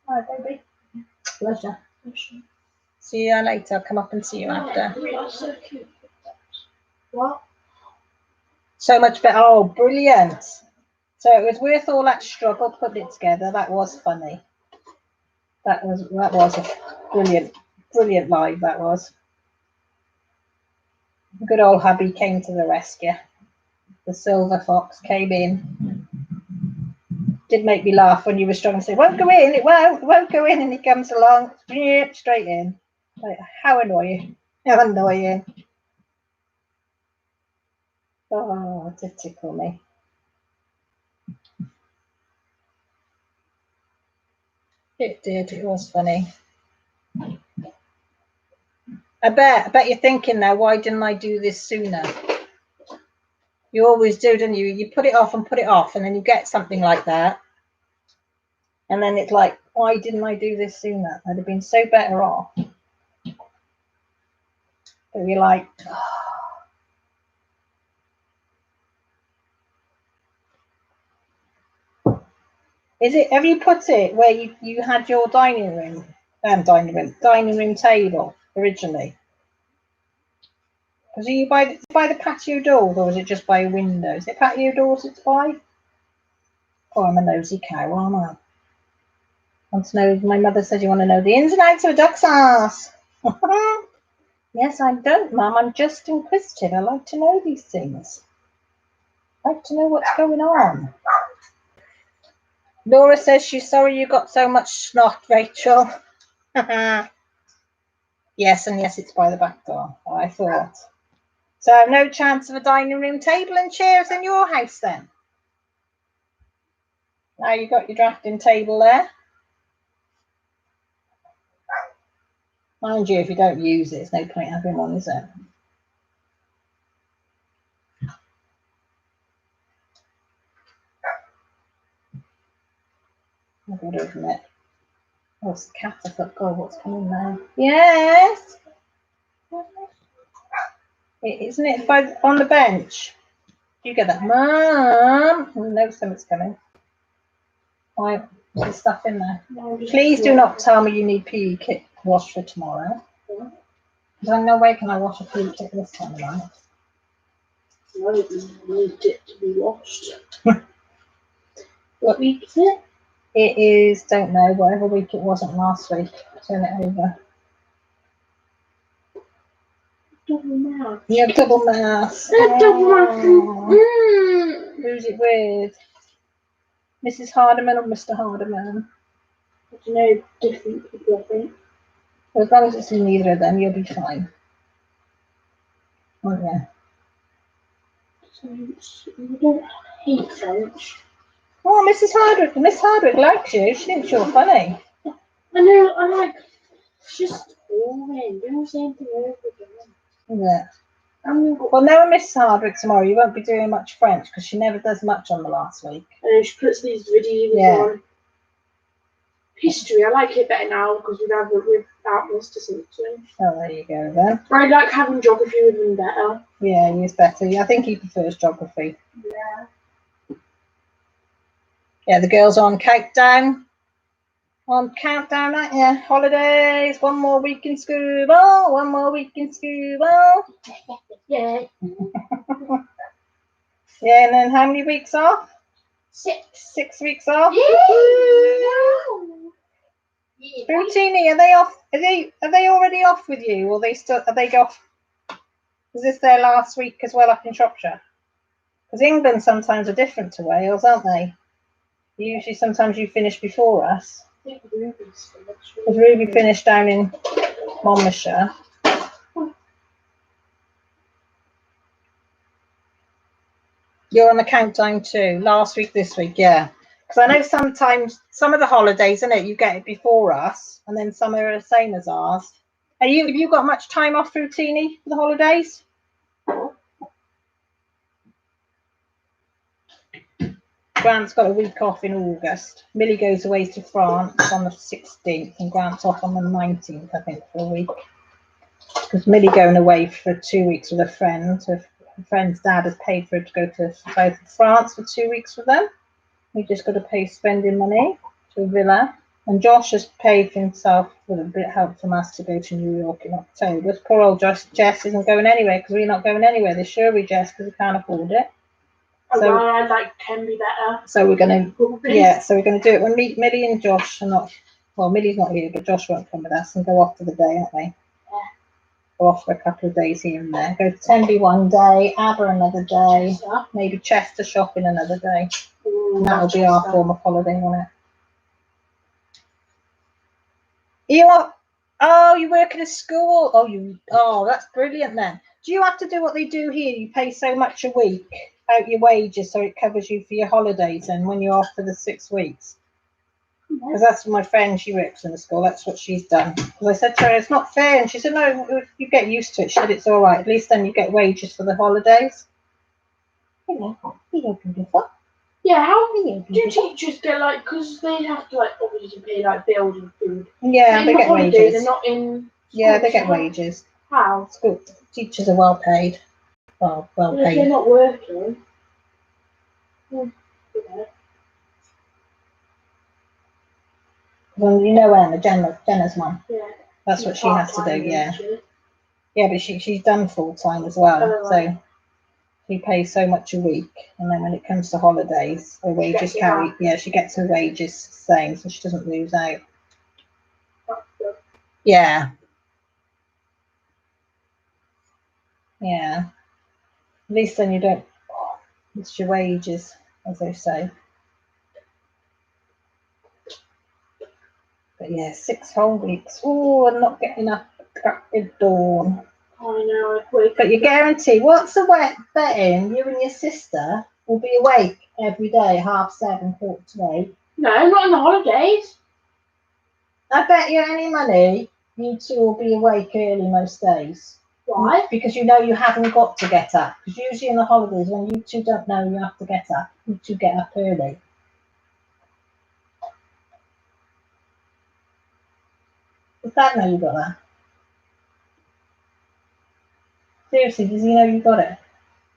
Hi, baby. Pleasure. See you later. I'll come up and see you after. What? So much better. Oh, brilliant. So it was worth all that struggle putting it together. That was funny. That was a brilliant live, that was. Good old hubby came to the rescue. The silver fox came in. Did make me laugh when you were struggling to say, won't go in, it won't go in, and he comes along, straight in. Like, how annoying. How annoying. Oh, it did tickle me. It did, it was funny. I bet you're thinking now, why didn't I do this sooner? You always do, don't you? You put it off, and then you get something like that. And then it's like, why didn't I do this sooner? I'd have been so better off. But you're like, oh. Have you put it where you had your dining room table originally? Was you by the patio doors, or was it just by a window? Is it patio doors it's by? Oh, I'm a nosy cow, aren't I? Want to know? My mother said you want to know the ins and outs of a duck's ass. Yes, I don't, Mum. I'm just inquisitive. I like to know these things. I like to know what's going on. Laura says she's sorry you got so much snot, Rachel. Yes, and yes, it's by the back door. I thought. So no chance of a dining room table and chairs in your house then? Now you've got your drafting table there. Mind you, if you don't use it, there's no point having one, is there? I've got to admit. Oh, it's the cat. I thought, God, what's coming there? Yes. Isn't it on the bench? Do you get that? Mum! I know something's coming. Right, there's stuff in there. Please do not tell me you need PE kit washed for tomorrow. Because no way can I wash a PE kit this time of night. I don't need it to be washed. What week is it? It is, don't know, whatever week it wasn't last week. Turn it over. Double mouth. You have double mouth. Double mouth. Who's it with? Mrs. Hardiman or Mr. Hardiman? I don't know, different people, I think. Well, as long as it's neither of them, you'll be fine. Won't you? So, you don't hate French. Oh, Mrs. Hardwick. Miss Hardwick likes you. She thinks you're funny. I know, I like, it's just boring. Do the same thing over again. Yeah. Well, knowing Miss Hardwick tomorrow, you won't be doing much French because she never does much on the last week. And she puts these videos on. History, I like it better now because without Mr. Simpson. Oh, there you go then. I like having geography with him better. Yeah, he's better. Yeah, I think he prefers geography. Yeah. Yeah, the girls are on countdown. On countdown, aren't you? Holidays, one more week in school. Oh, one more week in school. Oh. Yeah. Yeah, and then how many weeks off? 6. 6 weeks off. Yeah. Routini, are they off? Are they already off with you, or are they off? Is this their last week as well up in Shropshire? Because England sometimes are different to Wales, aren't they? Usually, sometimes you finish before us. I think Ruby's finished. Because Ruby finished down in Monmouthshire. You're on the countdown too. Last week, this week, yeah. Because I know sometimes some of the holidays, isn't it? You get it before us, and then some are the same as ours. Have you got much time off, Routini, for the holidays? Grant's got a week off in August. Millie goes away to France on the 16th, and Grant's off on the 19th, I think, for a week. Because Millie going away for 2 weeks with a friend. Her friend's dad has paid for her to go to south of France for 2 weeks with them. We just got to pay spending money to a villa. And Josh has paid for himself with a bit of help from us to go to New York in October. Poor old Jess isn't going anywhere because we're not going anywhere this year, Jess, because we can't afford it. So I like Kenby better. So we're gonna do it when Millie and Josh are not. Well, Millie's not here, but Josh won't come with us and go off for the day, aren't we? Yeah. Go off for a couple of days here and there. Go to Tenby one day, Aber another day, Chester. Maybe Chester shopping another day. Ooh, And that'll be Chester. our form of holiday, won't it? You work at a school. That's brilliant then. Do you have to do what they do here? You pay so much a week out your wages so it covers you for your holidays and when you're off for the 6 weeks. Because that's my friend, she works in the school, that's what she's done. Because I said to her, it's not fair, and she said, no, you get used to it. She said, it's all right, at least then you get wages for the holidays. Yeah, how do teachers get because they have to obviously pay bills and food? Yeah, they get wages. They're not in. Yeah, they get wages. How? School teachers are well paid. Well If paid. they're not working. Well, you know Emma, Jenna's mum. Yeah. That's what she has to do. Yeah. Yeah, but she's done full time as well. So He pays so much a week, and then when it comes to holidays, her wages carry. Yeah, she gets her wages the same, so she doesn't lose out. That's good. Yeah. Yeah. At least then you don't miss your wages, as they say. But yeah, 6 whole weeks. Oh, I'm not getting up at the dawn. I know. But you guarantee, what's the betting? You and your sister will be awake every day, 7:30, 7:45. No, not on the holidays. I bet you any money you two will be awake early most days. Why? Because you know you haven't got to get up. Because usually in the holidays, when you two don't know you have to get up, you two get up early. Does Dad know you got that? Seriously, does he know you got it?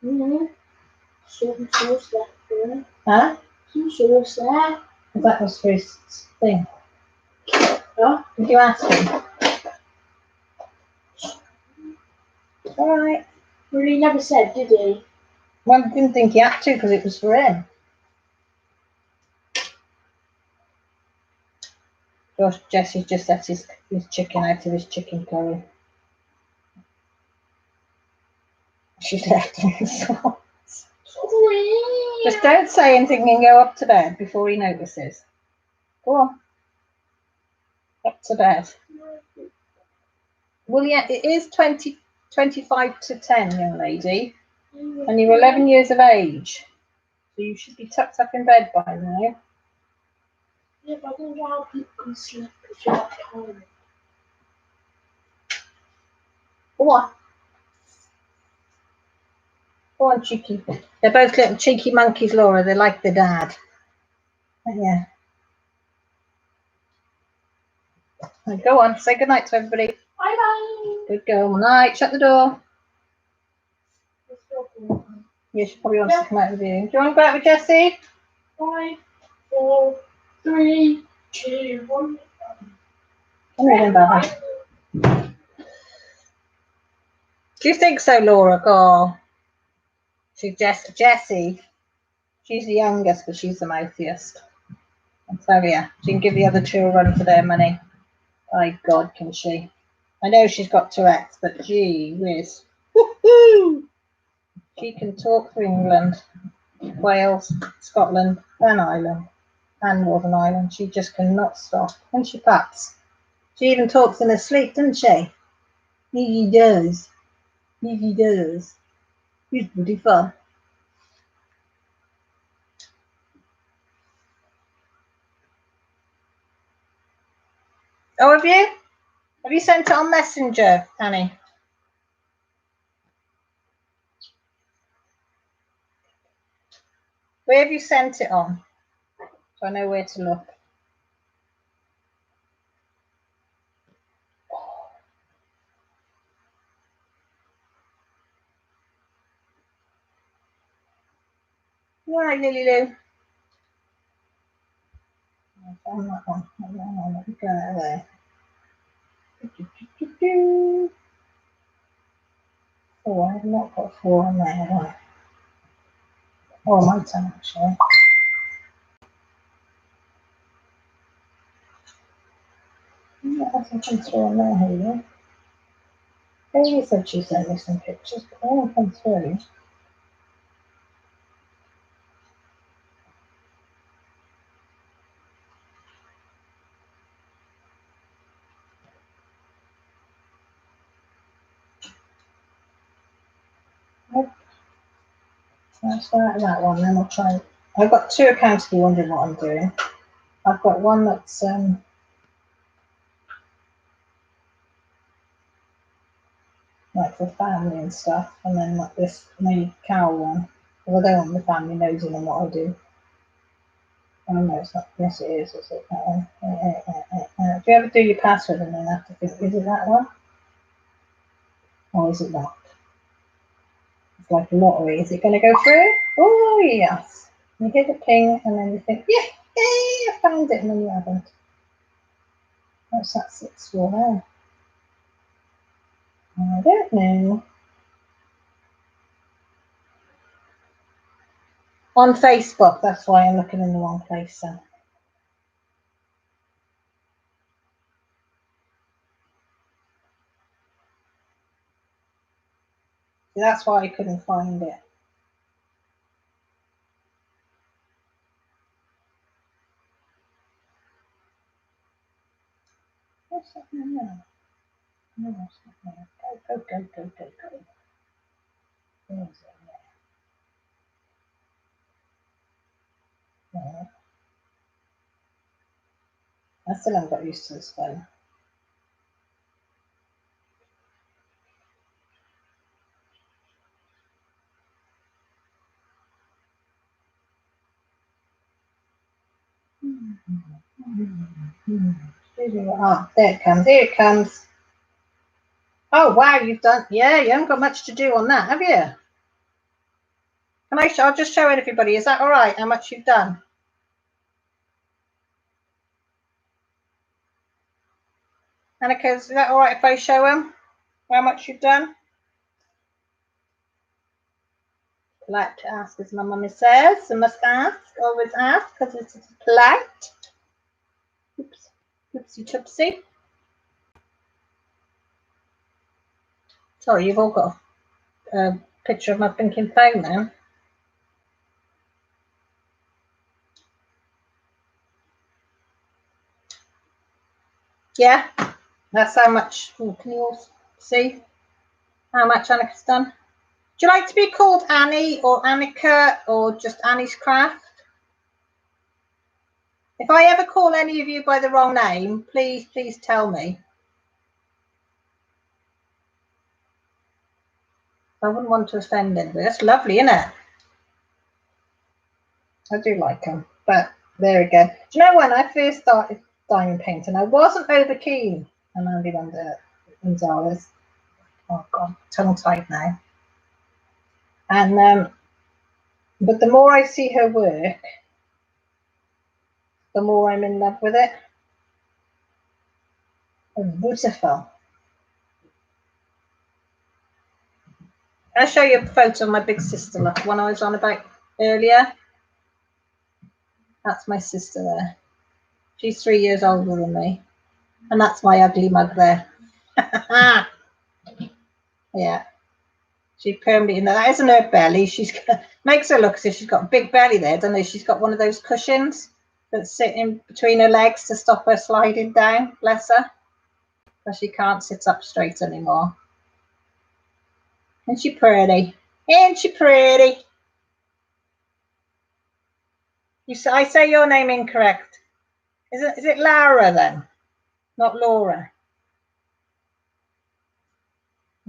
Mm-hmm. Some sauce there. Huh? Some sauce there. Because that was for his thing. Huh? Did you ask him? Alright. Well, he never said, did he? Well, I didn't think he had to because it was for him. Gosh, Jesse's just let his chicken out of his chicken curry. She's left on the side. Just don't say anything and go up to bed before he notices. Go on. Up to bed. Well, yeah, it is 25 to 10, young lady. And you're 11 years of age. So you should be tucked up in bed by now. Yeah, but I don't know how people can sleep if you're tired. Go on. Go on, cheeky. They're both little cheeky monkeys, Laura. They're like the dad. Yeah. Go on, say goodnight to everybody. Bye bye. Good girl. Night. Shut the door. Yeah, she probably wants to come out with you. Do you want to go out with Jessie? 5, 4, 3, 2, 1. Come here then, Baba. Do you think so, Laura? Oh, she's Jessie. She's the youngest, but she's the mouthiest. I tell you, she can give the other two a run for their money. My God, can she? I know she's got Tourette's, but gee whiz. Woohoo! She can talk for England, Wales, Scotland, and Ireland, and Northern Ireland. She just cannot stop. And she paps. She even talks in her sleep, doesn't she? He does. He does. He's pretty fun. Oh, have you? Have you sent it on Messenger, Annie? Where have you sent it on? So I know where to look. Right, Lily Lou. I found that one. Let me go out of there. Oh, I have not got 4 on there, have I? Oh, I might have actually. That hasn't come through on there, Haley. Haley said she sent me some pictures, but they haven't come through. Nope. I'll start that one, then I'll try. I've got 2 accounts if you're wondering what I'm doing. I've got one that's like for family and stuff, and then like this maid cow one. Because I don't want the family nosing on what I do. Oh no, it's not. Yes, it is. Is it that one? Do you ever do your password and then have to think, is it that one? Or is it not? It's like a lottery. Is it going to go through? Oh yes. You hear the ping and then you think, yeah, I found it, and then you haven't. What's that 6 for there? I don't know. On Facebook, that's why I'm looking in the wrong place. So. That's why I couldn't find it. What's happening there? No, what's happening? Go. Where is it? Yeah. I still haven't got used to this phone. Ah, there it comes. Here it comes. Oh wow, you've done. Yeah, you haven't got much to do on that, have you? Can I? I'll just show everybody. Is that all right? How much you've done? Annika, is that all right if I show them how much you've done? Polite to ask, as my mummy says. So must ask. Always ask, because it's polite. Oops, oopsie toopsie. Sorry, you've all got a picture of my blinking phone now. Yeah, that's how much. Oh, can you all see how much Annika's done? Do you like to be called Annie or Annika or just Annie's Craft? If I ever call any of you by the wrong name, please tell me. I wouldn't want to offend anybody. That's lovely, isn't it? I do like them, but there we go. Do you know when I first started diamond painting, I wasn't over keen on Andy Gonzalez. Oh God, tongue tied now. And but the more I see her work, the more I'm in love with it. It's beautiful. I'll show you a photo of my big sister, like the one I was on about earlier. That's my sister there. She's 3 years older than me. And that's my ugly mug there. Yeah. She permanently, no, that isn't her belly. She's makes her look as if she's got a big belly there, doesn't she? She's got one of those cushions that sit in between her legs to stop her sliding down, bless her. But she can't sit up straight anymore. Isn't she pretty? Ain't she pretty? I say your name incorrect. Is it Laura then? Not Laura.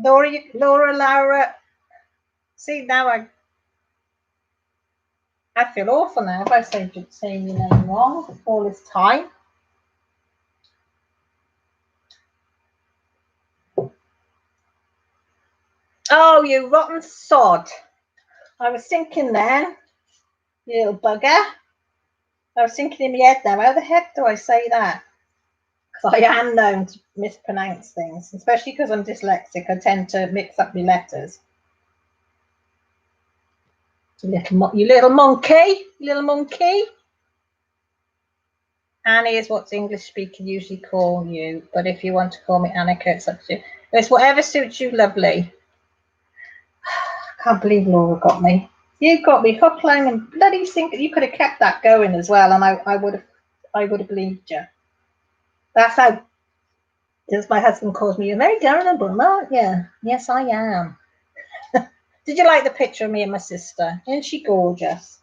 Laura. See, now I feel awful now if I say saying your name wrong all this time. Oh, you rotten sod. I was thinking then, you little bugger. I was thinking in my head now, how the heck do I say that? Because I am known to mispronounce things, especially because I'm dyslexic. I tend to mix up my letters. You little monkey. Annie is what English speakers usually call you, but if you want to call me Annika, it's up to you. It's whatever suits you, lovely. I can't believe Laura got me. You got me hook, line, and bloody sinker. You could have kept that going as well, and I would have believed you. That's how. As my husband calls me, you're very durable, aren't you? Yes, I am. Did you like the picture of me and my sister? Isn't she gorgeous?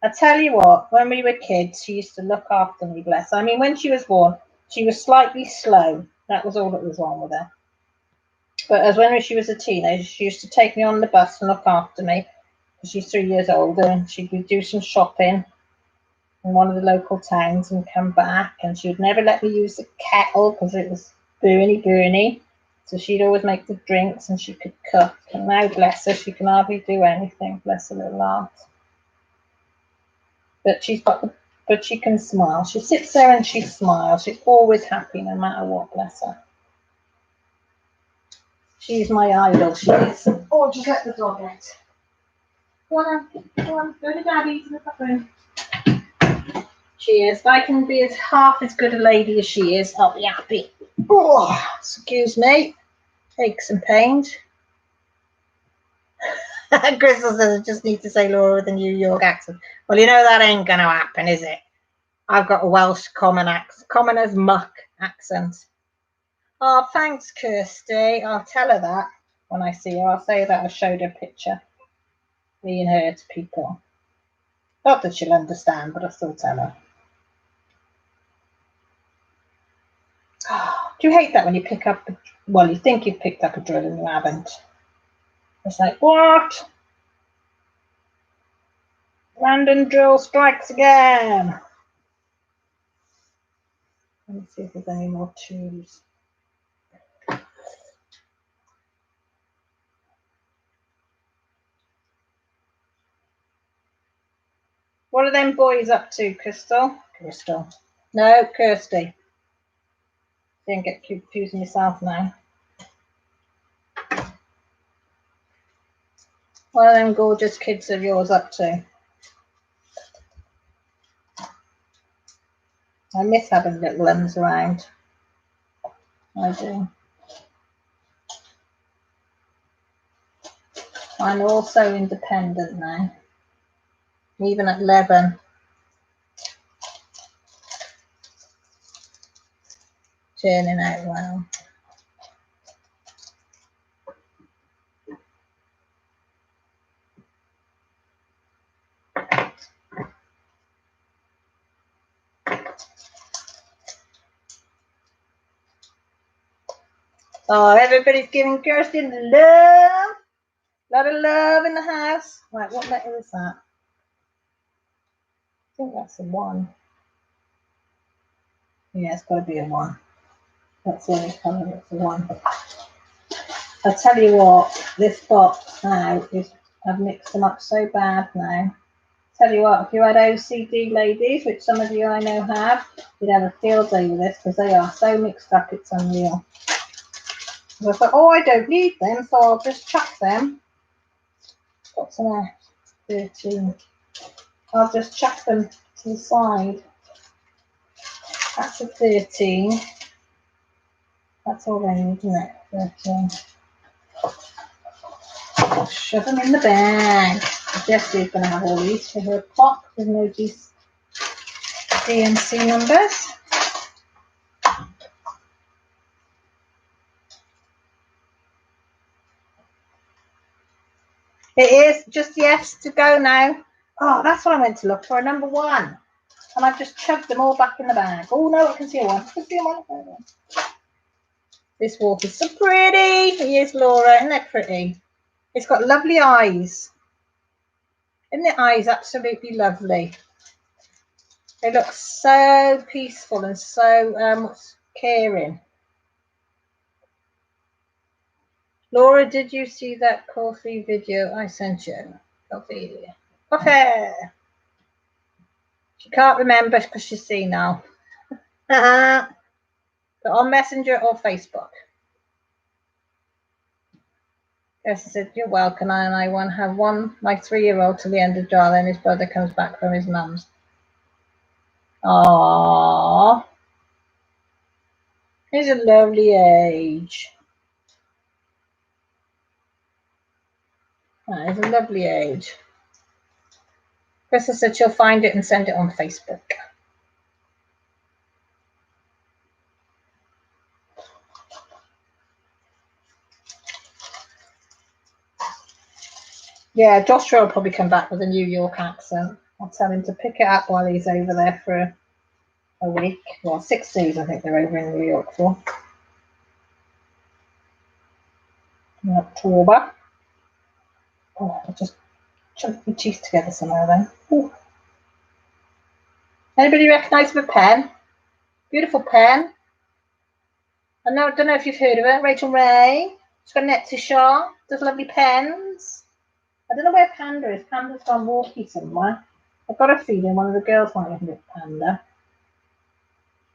I tell you what, when we were kids, she used to look after me, bless her. I mean, when she was born, she was slightly slow. That was all that was wrong with her. But as when she was a teenager, she used to take me on the bus and look after me. She's 3 years older, and she would do some shopping in one of the local towns and come back. And she would never let me use the kettle because it was burny. So she'd always make the drinks and she could cook. And now, bless her, she can hardly do anything. Bless her little heart. But she can smile. She sits there and she smiles. She's always happy no matter what, bless her. She's my idol, she is. Oh, just let the dog out. Go on, go to Daddy's in the bathroom. She is. If I can be as half as good a lady as she is, I'll be happy. Oh, excuse me. Aches and pains. Crystal says I just need to say Laura with a New York accent. Well, you know that ain't going to happen, is it? I've got a Welsh common as muck accent. Oh, thanks, Kirsty. I'll tell her that when I see her. I'll say that I showed her a picture. Me and her to people. Not that she'll understand, but I'll still tell her. Do you hate that when you pick up, well, you think you've picked up a drill and you haven't? It's like, what? Random drill strikes again. Let me see if there's any more tools. What are them boys up to, Crystal? Crystal. No, Kirsty. Didn't get confusing myself now. What are them gorgeous kids of yours up to? I miss having little ones around. I do. I'm also independent now. Even at 11. Turning out well. Oh, everybody's giving Kirsten the love. A lot of love in the house. Right, what letter is that? I think that's a 1. Yeah, it's got to be a 1. That's the only colour, it's a 1. I'll tell you what, this box now is, I've mixed them up so bad now. Tell you what, if you had OCD ladies, which some of you I know have, you'd have a field day with this because they are so mixed up, it's unreal. So I thought, oh, I don't need them, so I'll just chuck them. What's in there? 13. I'll just chuck them to the side. That's a 13. That's all I need, isn't it? 13. I'll shove them in the bag. Jessie's going to have all these for her pot with no DNC numbers. It is just yes to go now. Oh, that's what I went to look for, number 1. And I've just chugged them all back in the bag. Oh no, I can see one. I can see one. This walk is so pretty. Here's Laura. Isn't that pretty? It's got lovely eyes. Isn't the eyes absolutely lovely? They look so peaceful and so caring. Laura, did you see that coffee video I sent you? Coffee. Coffee. She can't remember because she's seen now. But on Messenger or Facebook. Yes, I said, you're welcome, and I want to have my 3-year-old till the end of July, then his brother comes back from his mum's. Aww. He's a lovely age. That is a lovely age. Krista said she'll find it and send it on Facebook. Yeah, Joshua will probably come back with a New York accent. I'll tell him to pick it up while he's over there for a week. Well, 6 days I think they're over in New York for. In October. Oh, I just chunked my teeth together somehow then. Ooh. Anybody recognise the pen? Beautiful pen. I don't know if you've heard of it. Rachel Ray. She's got an Etsy shop. Does lovely pens. I don't know where Panda is. Panda's gone walkie somewhere. I've got a feeling one of the girls might have met Panda.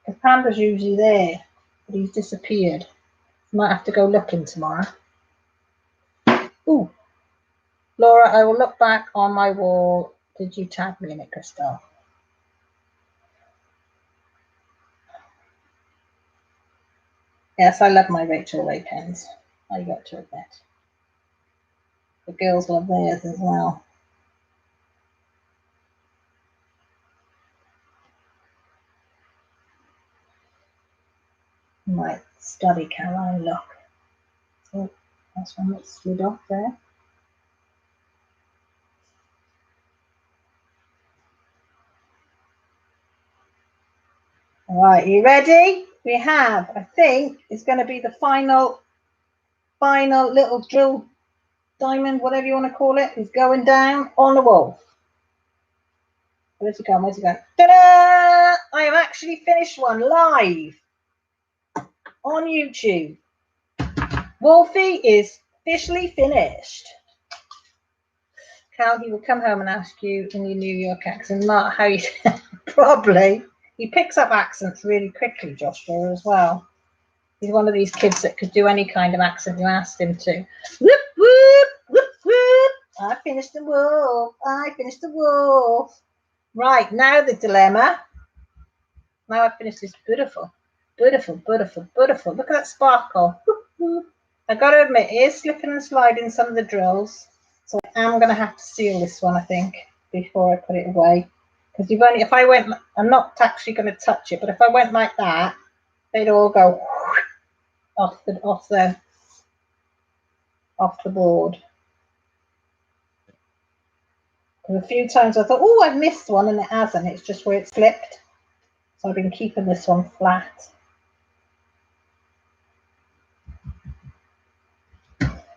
Because Panda's usually there, but he's disappeared. Might have to go looking tomorrow. Ooh. Laura, I will look back on my wall. Did you tag me in it, Crystal? Yes, I love my Rachel Ray pens. I got to admit. The girls love theirs as well. Right, study Caroline, look. Oh, that's one that slid off there. All right, you ready? We have, I think, it's going to be the final little drill diamond, whatever you want to call it, is going down on the wall. Where's it going? Where's it going? Ta-da! I have actually finished one live on YouTube. Wolfie is officially finished. Cal, he will come home and ask you in your New York accent, Mark, how you probably. He picks up accents really quickly, Joshua, as well. He's one of these kids that could do any kind of accent you asked him to. Whoop, whoop, whoop, whoop. I finished the wolf. I finished the wolf. Right, now the dilemma. Now I've finished this beautiful, beautiful, beautiful, beautiful. Look at that sparkle. Whoop, whoop. I got to admit, it is slipping and sliding some of the drills. So I'm going to have to seal this one, I think, before I put it away. Because you've only, if I went, I'm not actually going to touch it, but if I went like that, they'd all go off the board. Because a few times I thought, oh, I've missed one, and it hasn't. It's just where it's flipped. So I've been keeping this one flat.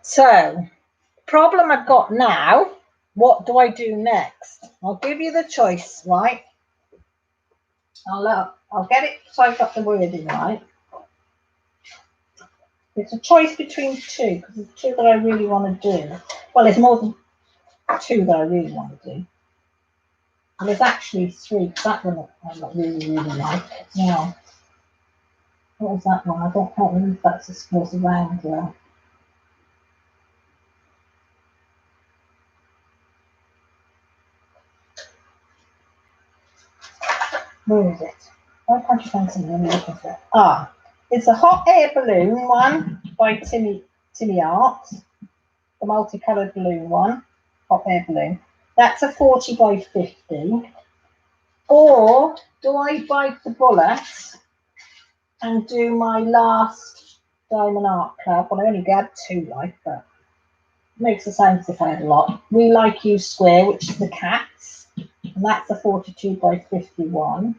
So, problem I've got now, what do I do next? I'll give you the choice, right? I'll get it so I've got the wording right. It's a choice between two, because there's two that I really want to do. Well, there's more than two that I really want to do. And there's actually three, because that one I really, really like. Now, what was that one? I can't remember if that's a square around there. Where is it? Why can't you find something I'm looking for? Ah, it's a hot air balloon one by Timmy Art. The multicoloured balloon one, hot air balloon. That's a 40 by 50. Or do I bite the bullet and do my last Diamond Art Club? Well, I only got two, like, but it makes a sense if I had a lot. We Like You Square, which is the cats, and that's a 42 by 51.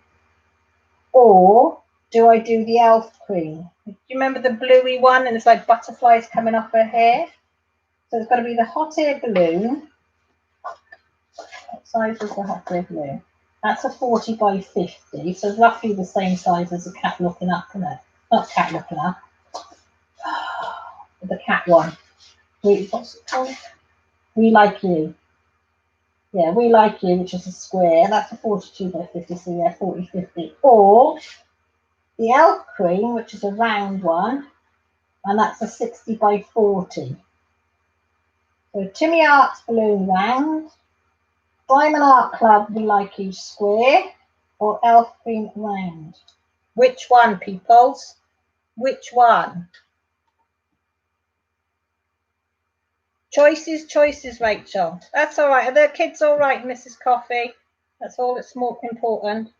Or do I do the Elf Queen? Do you remember the bluey one, and it's like butterflies coming off her hair? So it's got to be the hot air balloon. What size is the hot air balloon? That's a 40 by 50, so roughly the same size as a cat looking up, isn't it? Not cat looking up. The cat one. What's it called? We Like You. Yeah, We Like You, which is a square. That's a 42 by 50, so yeah, 40, 50. Or the Elf Queen, which is a round one, and that's a 60 by 40. So Timmy Art's balloon round, Diamond Art Club We Like You square, or Elf Queen round. Which one, peoples? Which one? Choices, choices, Rachel. That's all right. Are the kids all right, Mrs. Coffee? That's all that's more important.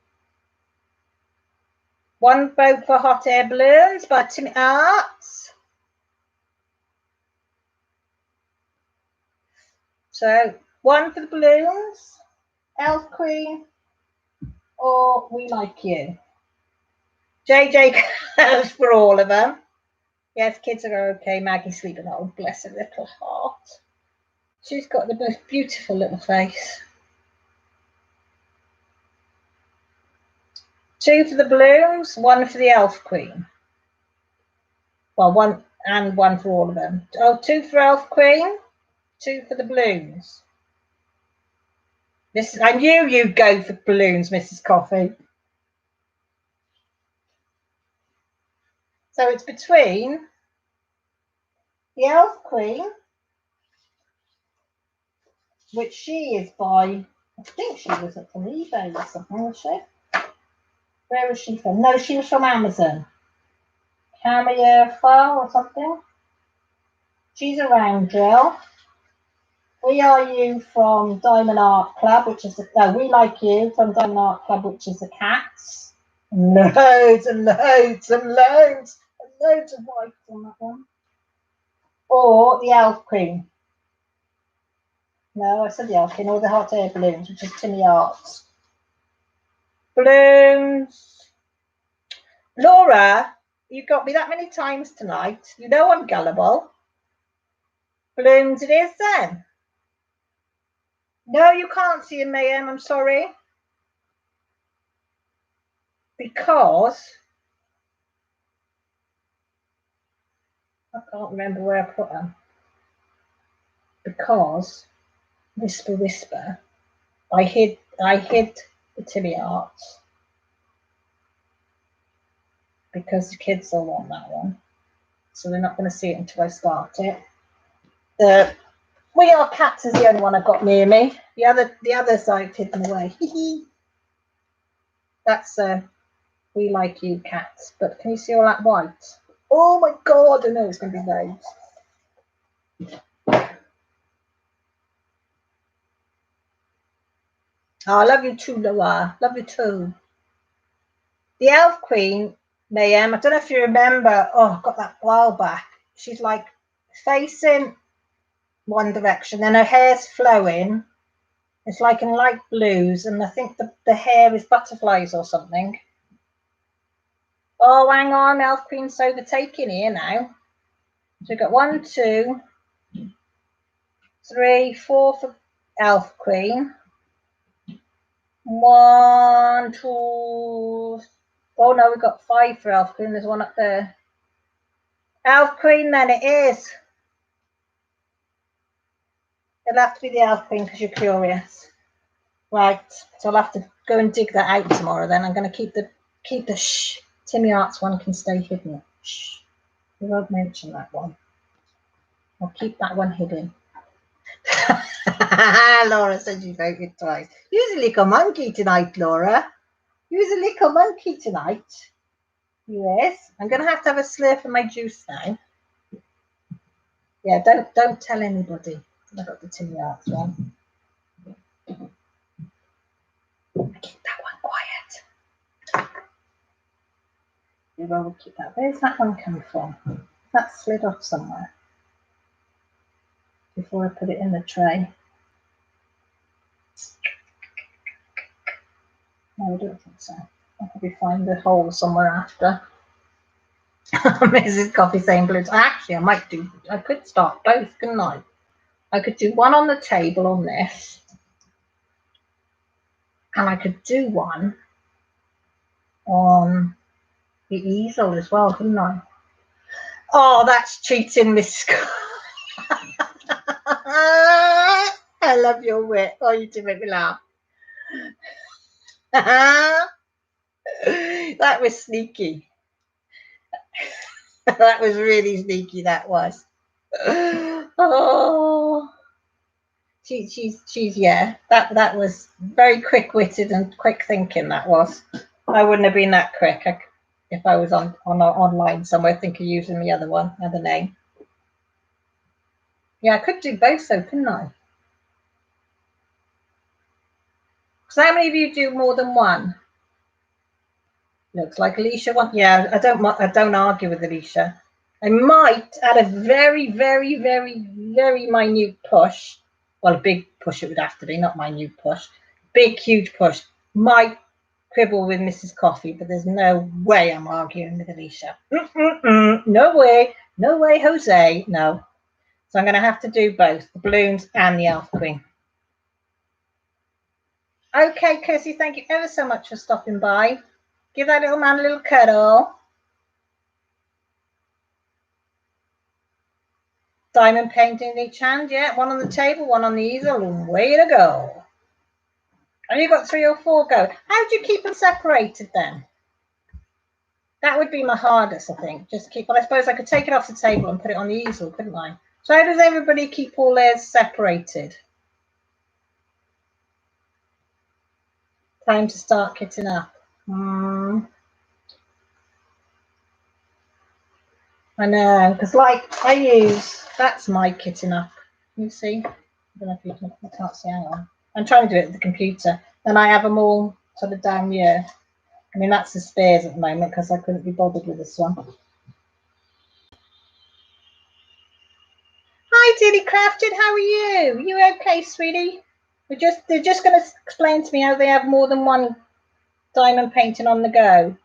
One vote for hot air balloons by Timmy Arts. So one for the balloons, Elf Queen, or We Like You. JJ goes for all of them. Yes, kids are okay. Maggie's sleeping. Oh, bless her little heart. She's got the most beautiful little face. Two for the balloons, one for the Elf Queen. Well, one for all of them. Oh, two for Elf Queen, two for the balloons. I knew you'd go for balloons, Mrs. Coffee. So it's between the Elf Queen which she is by, I think she was from eBay or something, was she? Where was she from? No, she was from Amazon. Camilla File or something. She's around, Drill. We Are You from Diamond Art Club, which is We Like You from Diamond Art Club, which is the cats. Loads and loads and loads and loads of whites on that one. Or the Elf Queen. No, I said the Elf Queen, or the Hot Air Balloons, which is Timmy Arts. Balloons. Laura, you've got me that many times tonight. You know I'm gullible. Balloons it is then. No, you can't see him, Mayhem, I'm sorry. Because I can't remember where I put them. Because Whisper Whisper, I hid the Timmy Arts because the kids will want that one. So they're not going to see it until I start it. The We Are Cats is the only one I've got near me. The other side hidden away. That's We Like You Cats. But can you see all that white? Oh my god, I know it's going to be loads. Oh, I love you too, Laura. Love you too. The Elf Queen, Mayhem, I don't know if you remember. Oh, I got that while back. She's like facing one direction and her hair's flowing. It's like in light blues, and I think the hair is butterflies or something. Oh, hang on, Elf Queen's overtaking here now. So we've got 1, 2, 3, 4 for Elf Queen. 1, 2. Oh no, we've got 5 for Elf Queen. There's one up there. Elf Queen, then it is. It'll have to be the Elf Queen because you're curious. Right, so I'll have to go and dig that out tomorrow then. I'm going to keep the shh. Timmy Arts one can stay hidden. Shh. We won't mention that one. I'll keep that one hidden. Laura said she voted twice. You're a little monkey tonight, Laura. You're a little monkey tonight. Yes. I'm going to have a slurp of my juice now. Yeah, don't tell anybody. I got the Timmy Arts one. Keep that one quiet. We'll keep that. Where's that one coming from? That slid off somewhere before I put it in the tray. No, I don't think so. I'll probably find the hole somewhere after. Mrs. Coffee saying blues. Actually, I could start both, couldn't I? I could do one on the table on this. And I could do one on the easel as well, couldn't I? Oh, that's cheating, Miss. I love your wit. Oh, you do make me laugh. That was sneaky. That was really sneaky. That was. Oh, she's yeah. That was very quick-witted and quick thinking. That was. I wouldn't have been that quick if I was online somewhere thinking of using the other name. Yeah, I could do both though, couldn't I? So how many of you do more than one? Looks like Alicia one. Yeah, I don't argue with Alicia. I might add a very, very, very, very minute push. Well, a big push it would have to be, not minute push. Big, huge push. Might quibble with Mrs. Coffee, but there's no way I'm arguing with Alicia. No way. No way, Jose. No. So I'm going to have to do both, the balloons and the Elf Queen. Okay, Kirsty, thank you ever so much for stopping by. Give that little man a little cuddle. Diamond painting in each hand, yeah. One on the table, one on the easel, and way to go. Have you got 3 or 4 go? How do you keep them separated then? That would be my hardest, I think. Just keep, but I suppose I could take it off the table and put it on the easel, couldn't I? So how does everybody keep all theirs separated? Time to start kitting up. I know, because like that's my kitting up. You see? I don't know if you can't see. Hang on. I'm trying to do it with the computer. Then I have them all sort of down here. I mean, that's the spares at the moment because I couldn't be bothered with this one. Hi, Dilly Crafted. How are you? You okay, sweetie? They're just going to explain to me how they have more than one diamond painting on the go.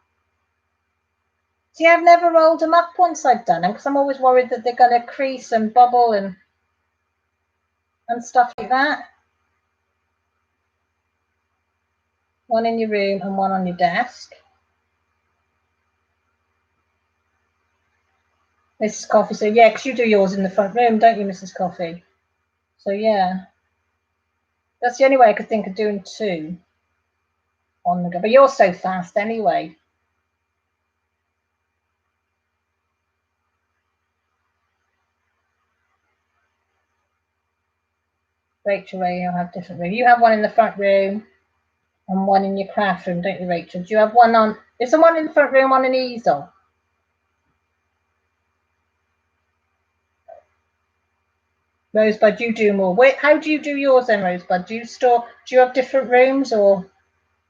See, I've never rolled them up once I've done them because I'm always worried that they're going to crease and bubble and stuff like that. One in your room and one on your desk. Mrs. Coffee said, yeah, because you do yours in the front room, don't you, Mrs. Coffee? So, yeah. That's the only way I could think of doing two on the go. But you're so fast anyway. Rachel, you'll have different room. You have one in the front room and one in your craft room, don't you, Rachel? Do you have one on... Is there one in the front room on an easel? Rosebud, you do more. Wait, how do you do yours then, Rosebud? Do you have different rooms or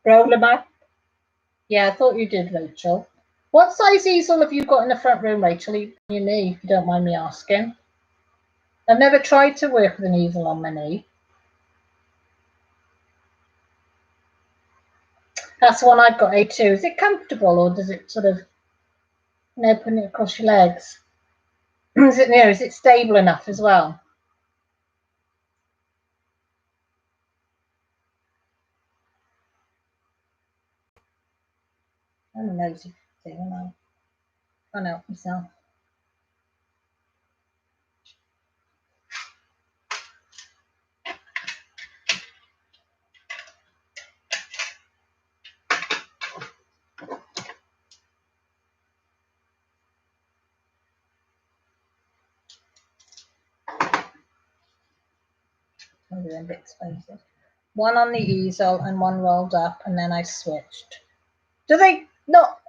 roll them up? Yeah, I thought you did, Rachel. What size easel have you got in the front room, Rachel? You knee, if you don't mind me asking. I've never tried to work with an easel on my knee. That's the one I've got, A2. Is it comfortable or does it sort of, putting it across your legs? Is it stable enough as well? I'm a nosy thing, and I can't help myself. Maybe they're a bit expensive. One on the easel and one rolled up, and then I switched. Do they not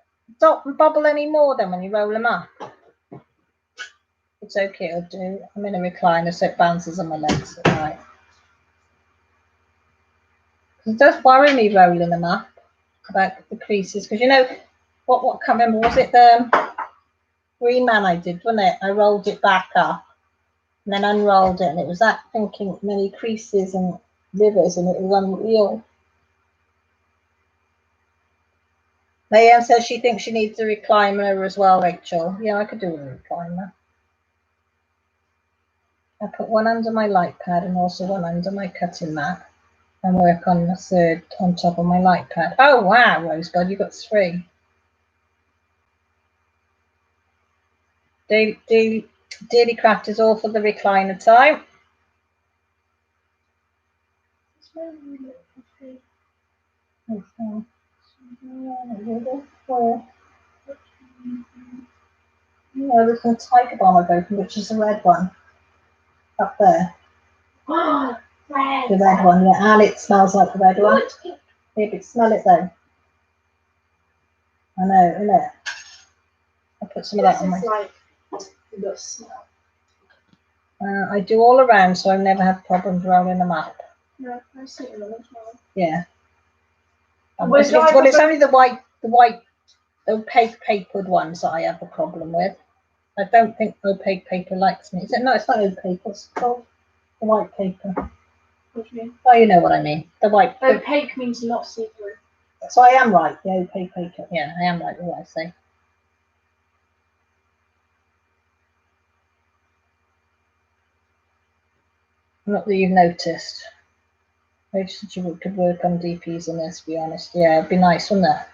bubble anymore then when you roll them up? It's okay, it'll do. I'm in a recliner, so it bounces on my legs at night. It does worry me rolling them up about the creases, because what I can't remember, was it the Green Man I did, wasn't it? I rolled it back up and then unrolled it, and it was that thinking many creases and rivers, and it was unreal. Mayam says she thinks she needs a recliner as well, Rachel. Yeah, I could do a recliner. I put one under my light pad and also one under my cutting mat and work on the third on top of my light pad. Oh, wow, Rosebud, you got three. Daily Craft is all for the recliner time. There's a tiger balm I've opened, which is the red one up there. Red. The red one, yeah, and it smells like the red one. Maybe smell it though. I know, isn't it? I'll put some of that on my. Like the smell. I do all around, so I never have problems rolling them up. No, I see it as well. Yeah. It's only the white opaque papered ones that I have a problem with. I don't think opaque paper likes me. Is it? No, it's not opaque. What's it called? The white paper. What do you mean? Oh, you know what I mean. The white. Opaque means not see-through. So I am right. The opaque paper. Yeah, I am right with what I say. Not that you've noticed. Maybe since you could work on DPs in this, to be honest. Yeah, it'd be nice, wouldn't it?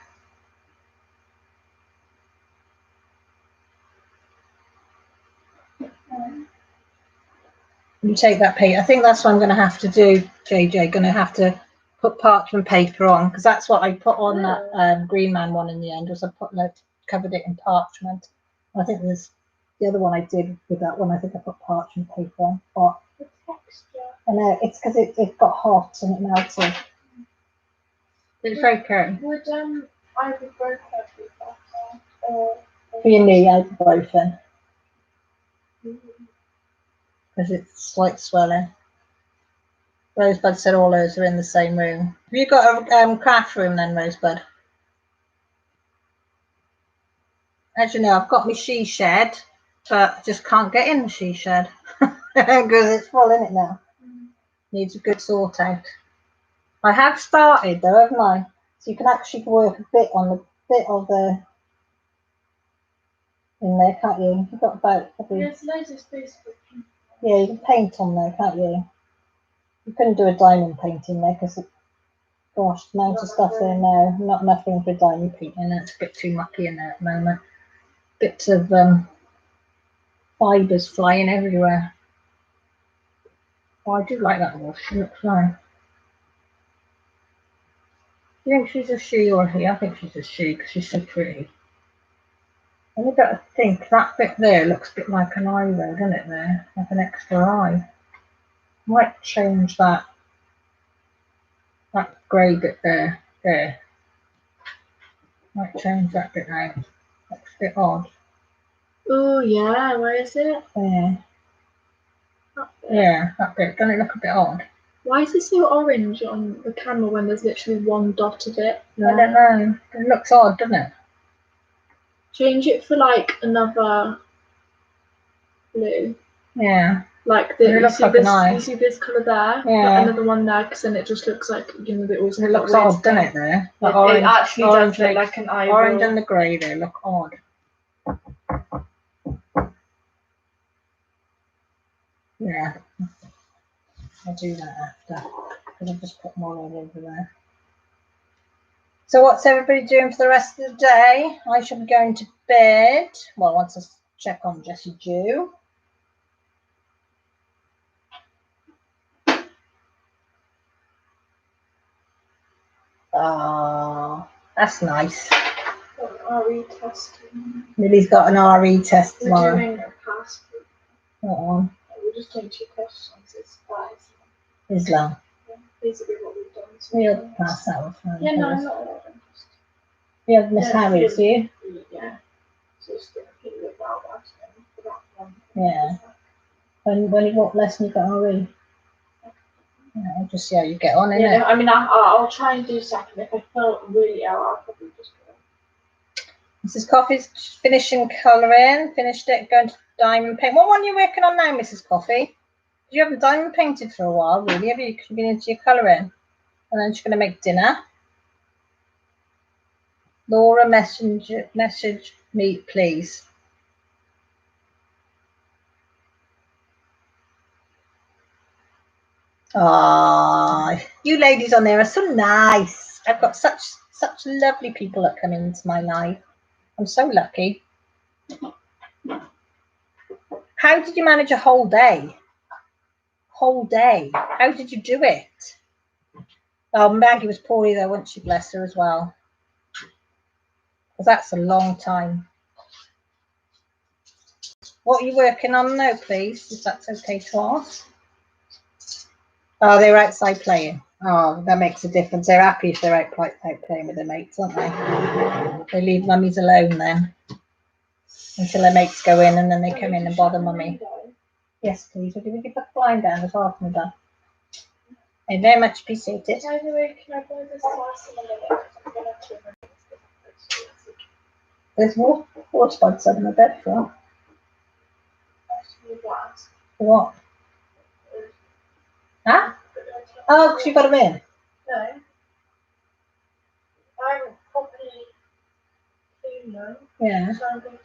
You take that paper. I think that's what I'm going to have to do, JJ. Going to have to put parchment paper on, because that's what I put on that Green Man one in the end. Was I covered it in parchment. I think there's the other one I did with that one. I think I put parchment paper on. But the texture. I know it's because it got hot and it melted. It's okay. Would ibuprofen be better? Or For your knee, ibuprofen. Because it's slight swelling. Rosebud said all those are in the same room. Have you got a craft room then, Rosebud? As you know, I've got my she shed, but I just can't get in the she shed because it's full in it now. Needs a good sort out. I have started though, haven't I? So you can actually work a bit on the bit of the in there, can't you? You've got about probably, there's loads of space for people. yeah, you can paint on there, can't you? You couldn't do a diamond paint in there because gosh, the amount of stuff there now, not enough room for a diamond paint in there. It's a bit too mucky in there at the moment. Bits of fibres flying everywhere. Oh, I do like that horse. She looks nice. Do you think she's a she or a he? I think she's a she because she's so pretty. And you've got to think that bit there looks a bit like an eye though, doesn't it there? Like an extra eye. Might change that grey bit there. There. Might change that bit out. Looks a bit odd. Oh yeah, where is it? Yeah. Yeah, that bit. Doesn't it look a bit odd? Why is it so orange on the camera when there's literally one dot of it? I don't know. It looks odd, doesn't it? Change it for like another blue. Yeah. Like the, It looks like an eye. you see this colour there? Yeah. Another one there, because then it just looks like, you know, it always It looks odd, doesn't it there? The it actually does look like an eye. Orange and the grey there look odd. Yeah. I'll do that after. Because I've just put more all over there. So what's everybody doing for the rest of the day? I shall be going to bed. Well, once I check on Jessie Jew. Oh, that's nice. RE test. Millie's got an RE test tomorrow. We're doing a pass. What on? We're just doing 2 questions. It's flies. Islam. Yeah, basically what we've done. So We'll pass that one. yeah, no, I'm not. You have Miss Harry's, do you? Yeah. So it's going to be about that one. Yeah. What lesson you got RE? Yeah, I'll just see how you get on, innit? Yeah, I mean, I'll try and do second. If I feel really ill, I'll probably just go. Mrs. Coffee's finishing colouring. Finished it, going to diamond paint. What one are you working on now, Mrs. Coffee? You haven't diamond painted for a while, really, have you? Because you've been into your colouring. And then she's going to make dinner. Laura, message me, please. Ah, you ladies on there are so nice. I've got such lovely people that come into my life. I'm so lucky. How did you manage a whole day? Whole day. How did you do it? Oh, Maggie was poorly though, wasn't she? Bless her as well. Because that's a long time. What are you working on now, please? If that's okay to ask. Oh, they're outside playing. Oh, that makes a difference. They're happy if they're out playing with their mates, aren't they? They leave mummies alone then. Until their mates go in and then they come in and bother mummy. Yes, please. Would you put the blind down as well from done? I very much appreciate it. By the way, can I buy this last in a minute? There's more horse buds on the bed for. What? Huh? Oh, because you got them in? No. I'm properly clean them. Yeah. So I'm going to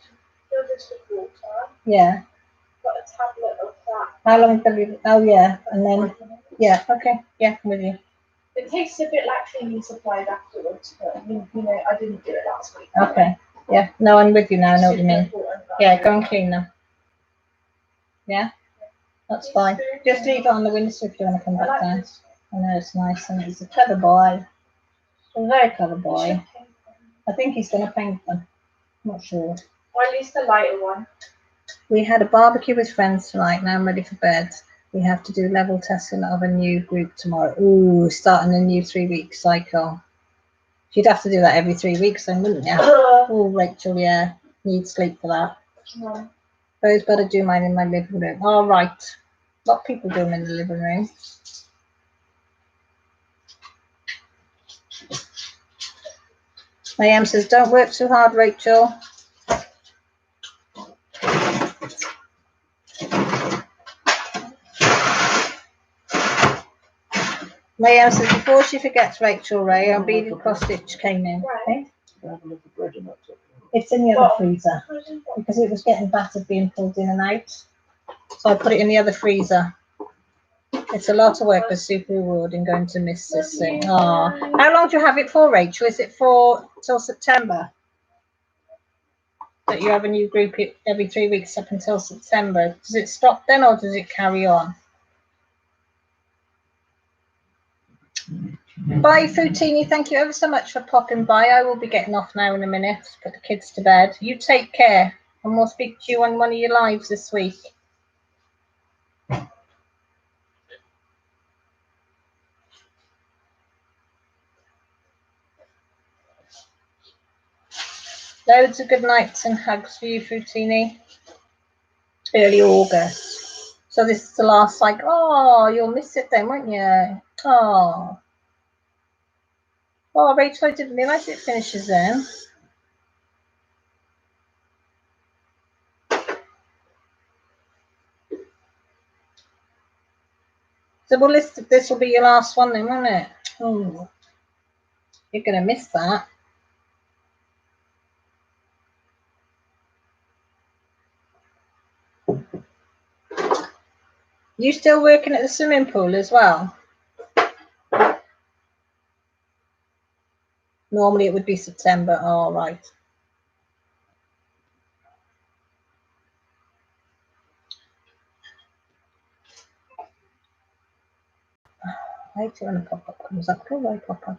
fill this with water. Yeah. Got a tablet of that. How long have you? Oh, yeah. And then, yeah, okay. Yeah, I'm with you. It tastes a bit like cleaning supplies afterwards, but you know, I didn't do it last week. Okay. Yeah. No, I'm with you now. I know what you mean. Yeah, go and clean them. Yeah? That's fine. Just leave it on the windowsill if you want to come back down. I know it's nice and he's a clever boy. A very clever boy. I think he's going to paint them. Not sure. Or at least the lighter one. We had a barbecue with friends tonight. Now I'm ready for bed. We have to do level testing of a new group tomorrow. Ooh, starting a new 3-week cycle. You'd have to do that every 3 weeks then, wouldn't you? Oh, Rachel, yeah. Need sleep for that. No. Rose better do mine in my living room. All right. A lot of people do them in the living room. Mayhem says, don't work too hard, Rachel. Mayhem says, before she forgets, Rachel Ray, our beaded cross stitch came in. Right. It's in the other freezer because it was getting battered being pulled in and out. So I put it in the other freezer. It's a lot of work, but super rewarding going to miss this thing. Aww. How long do you have it for, Rachel? Is it for till September? That you have a new group every 3 weeks up until September. Does it stop then or does it carry on? Bye, Foutini. Thank you ever so much for popping by. I will be getting off now in a minute. Put the kids to bed. You take care and we'll speak to you on one of your lives this week. Loads of good nights and hugs for you, Foutini. Early August. So this is the last, like, oh, you'll miss it then, won't you? Oh. Oh, Rachel, I didn't realise it finishes then. So well, this will be your last one then, won't it? Oh, you're going to miss that. You still working at the swimming pool as well? Normally it would be September. Oh, right. Wait till when the pop-up comes up. Go away, pop-up.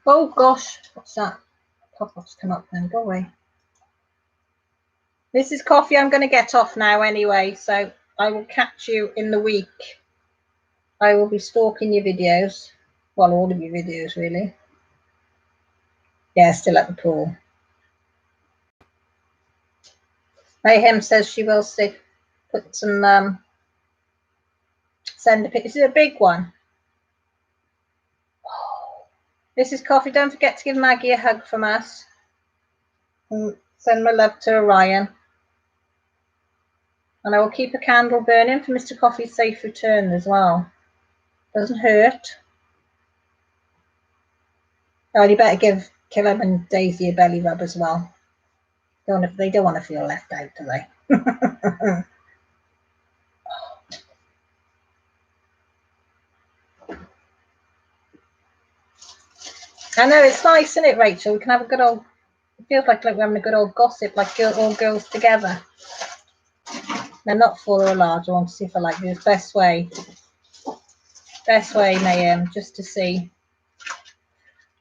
Oh gosh. What's that? Pop-up's come up then. Go away. This is Coffee. I'm going to get off now anyway, so I will catch you in the week. I will be stalking your videos. Well, all of your videos, really. Yeah, still at the pool. Mayhem says she will put some, send a picture. This is a big one. Oh, this is Coffee. Don't forget to give Maggie a hug from us. And send my love to Orion. And I will keep a candle burning for Mr. Coffee's safe return as well. Doesn't hurt. Oh, you better give Killam and Daisy a belly rub as well. They don't want to feel left out, do they? I know, it's nice, isn't it, Rachel? We can have a good old, it feels like we're having a good old gossip, like all girls together. They're not full or large. I want to see if I like this. Best way, Mayhem, just to see.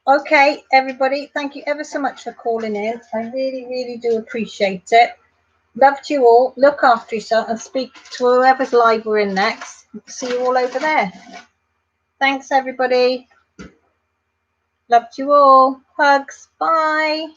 Okay, everybody, thank you ever so much for calling in. I really, really do appreciate it. Love to you all. Look after yourself and speak to whoever's live we're in next. See you all over there. Thanks, everybody. Love to you all. Hugs. Bye.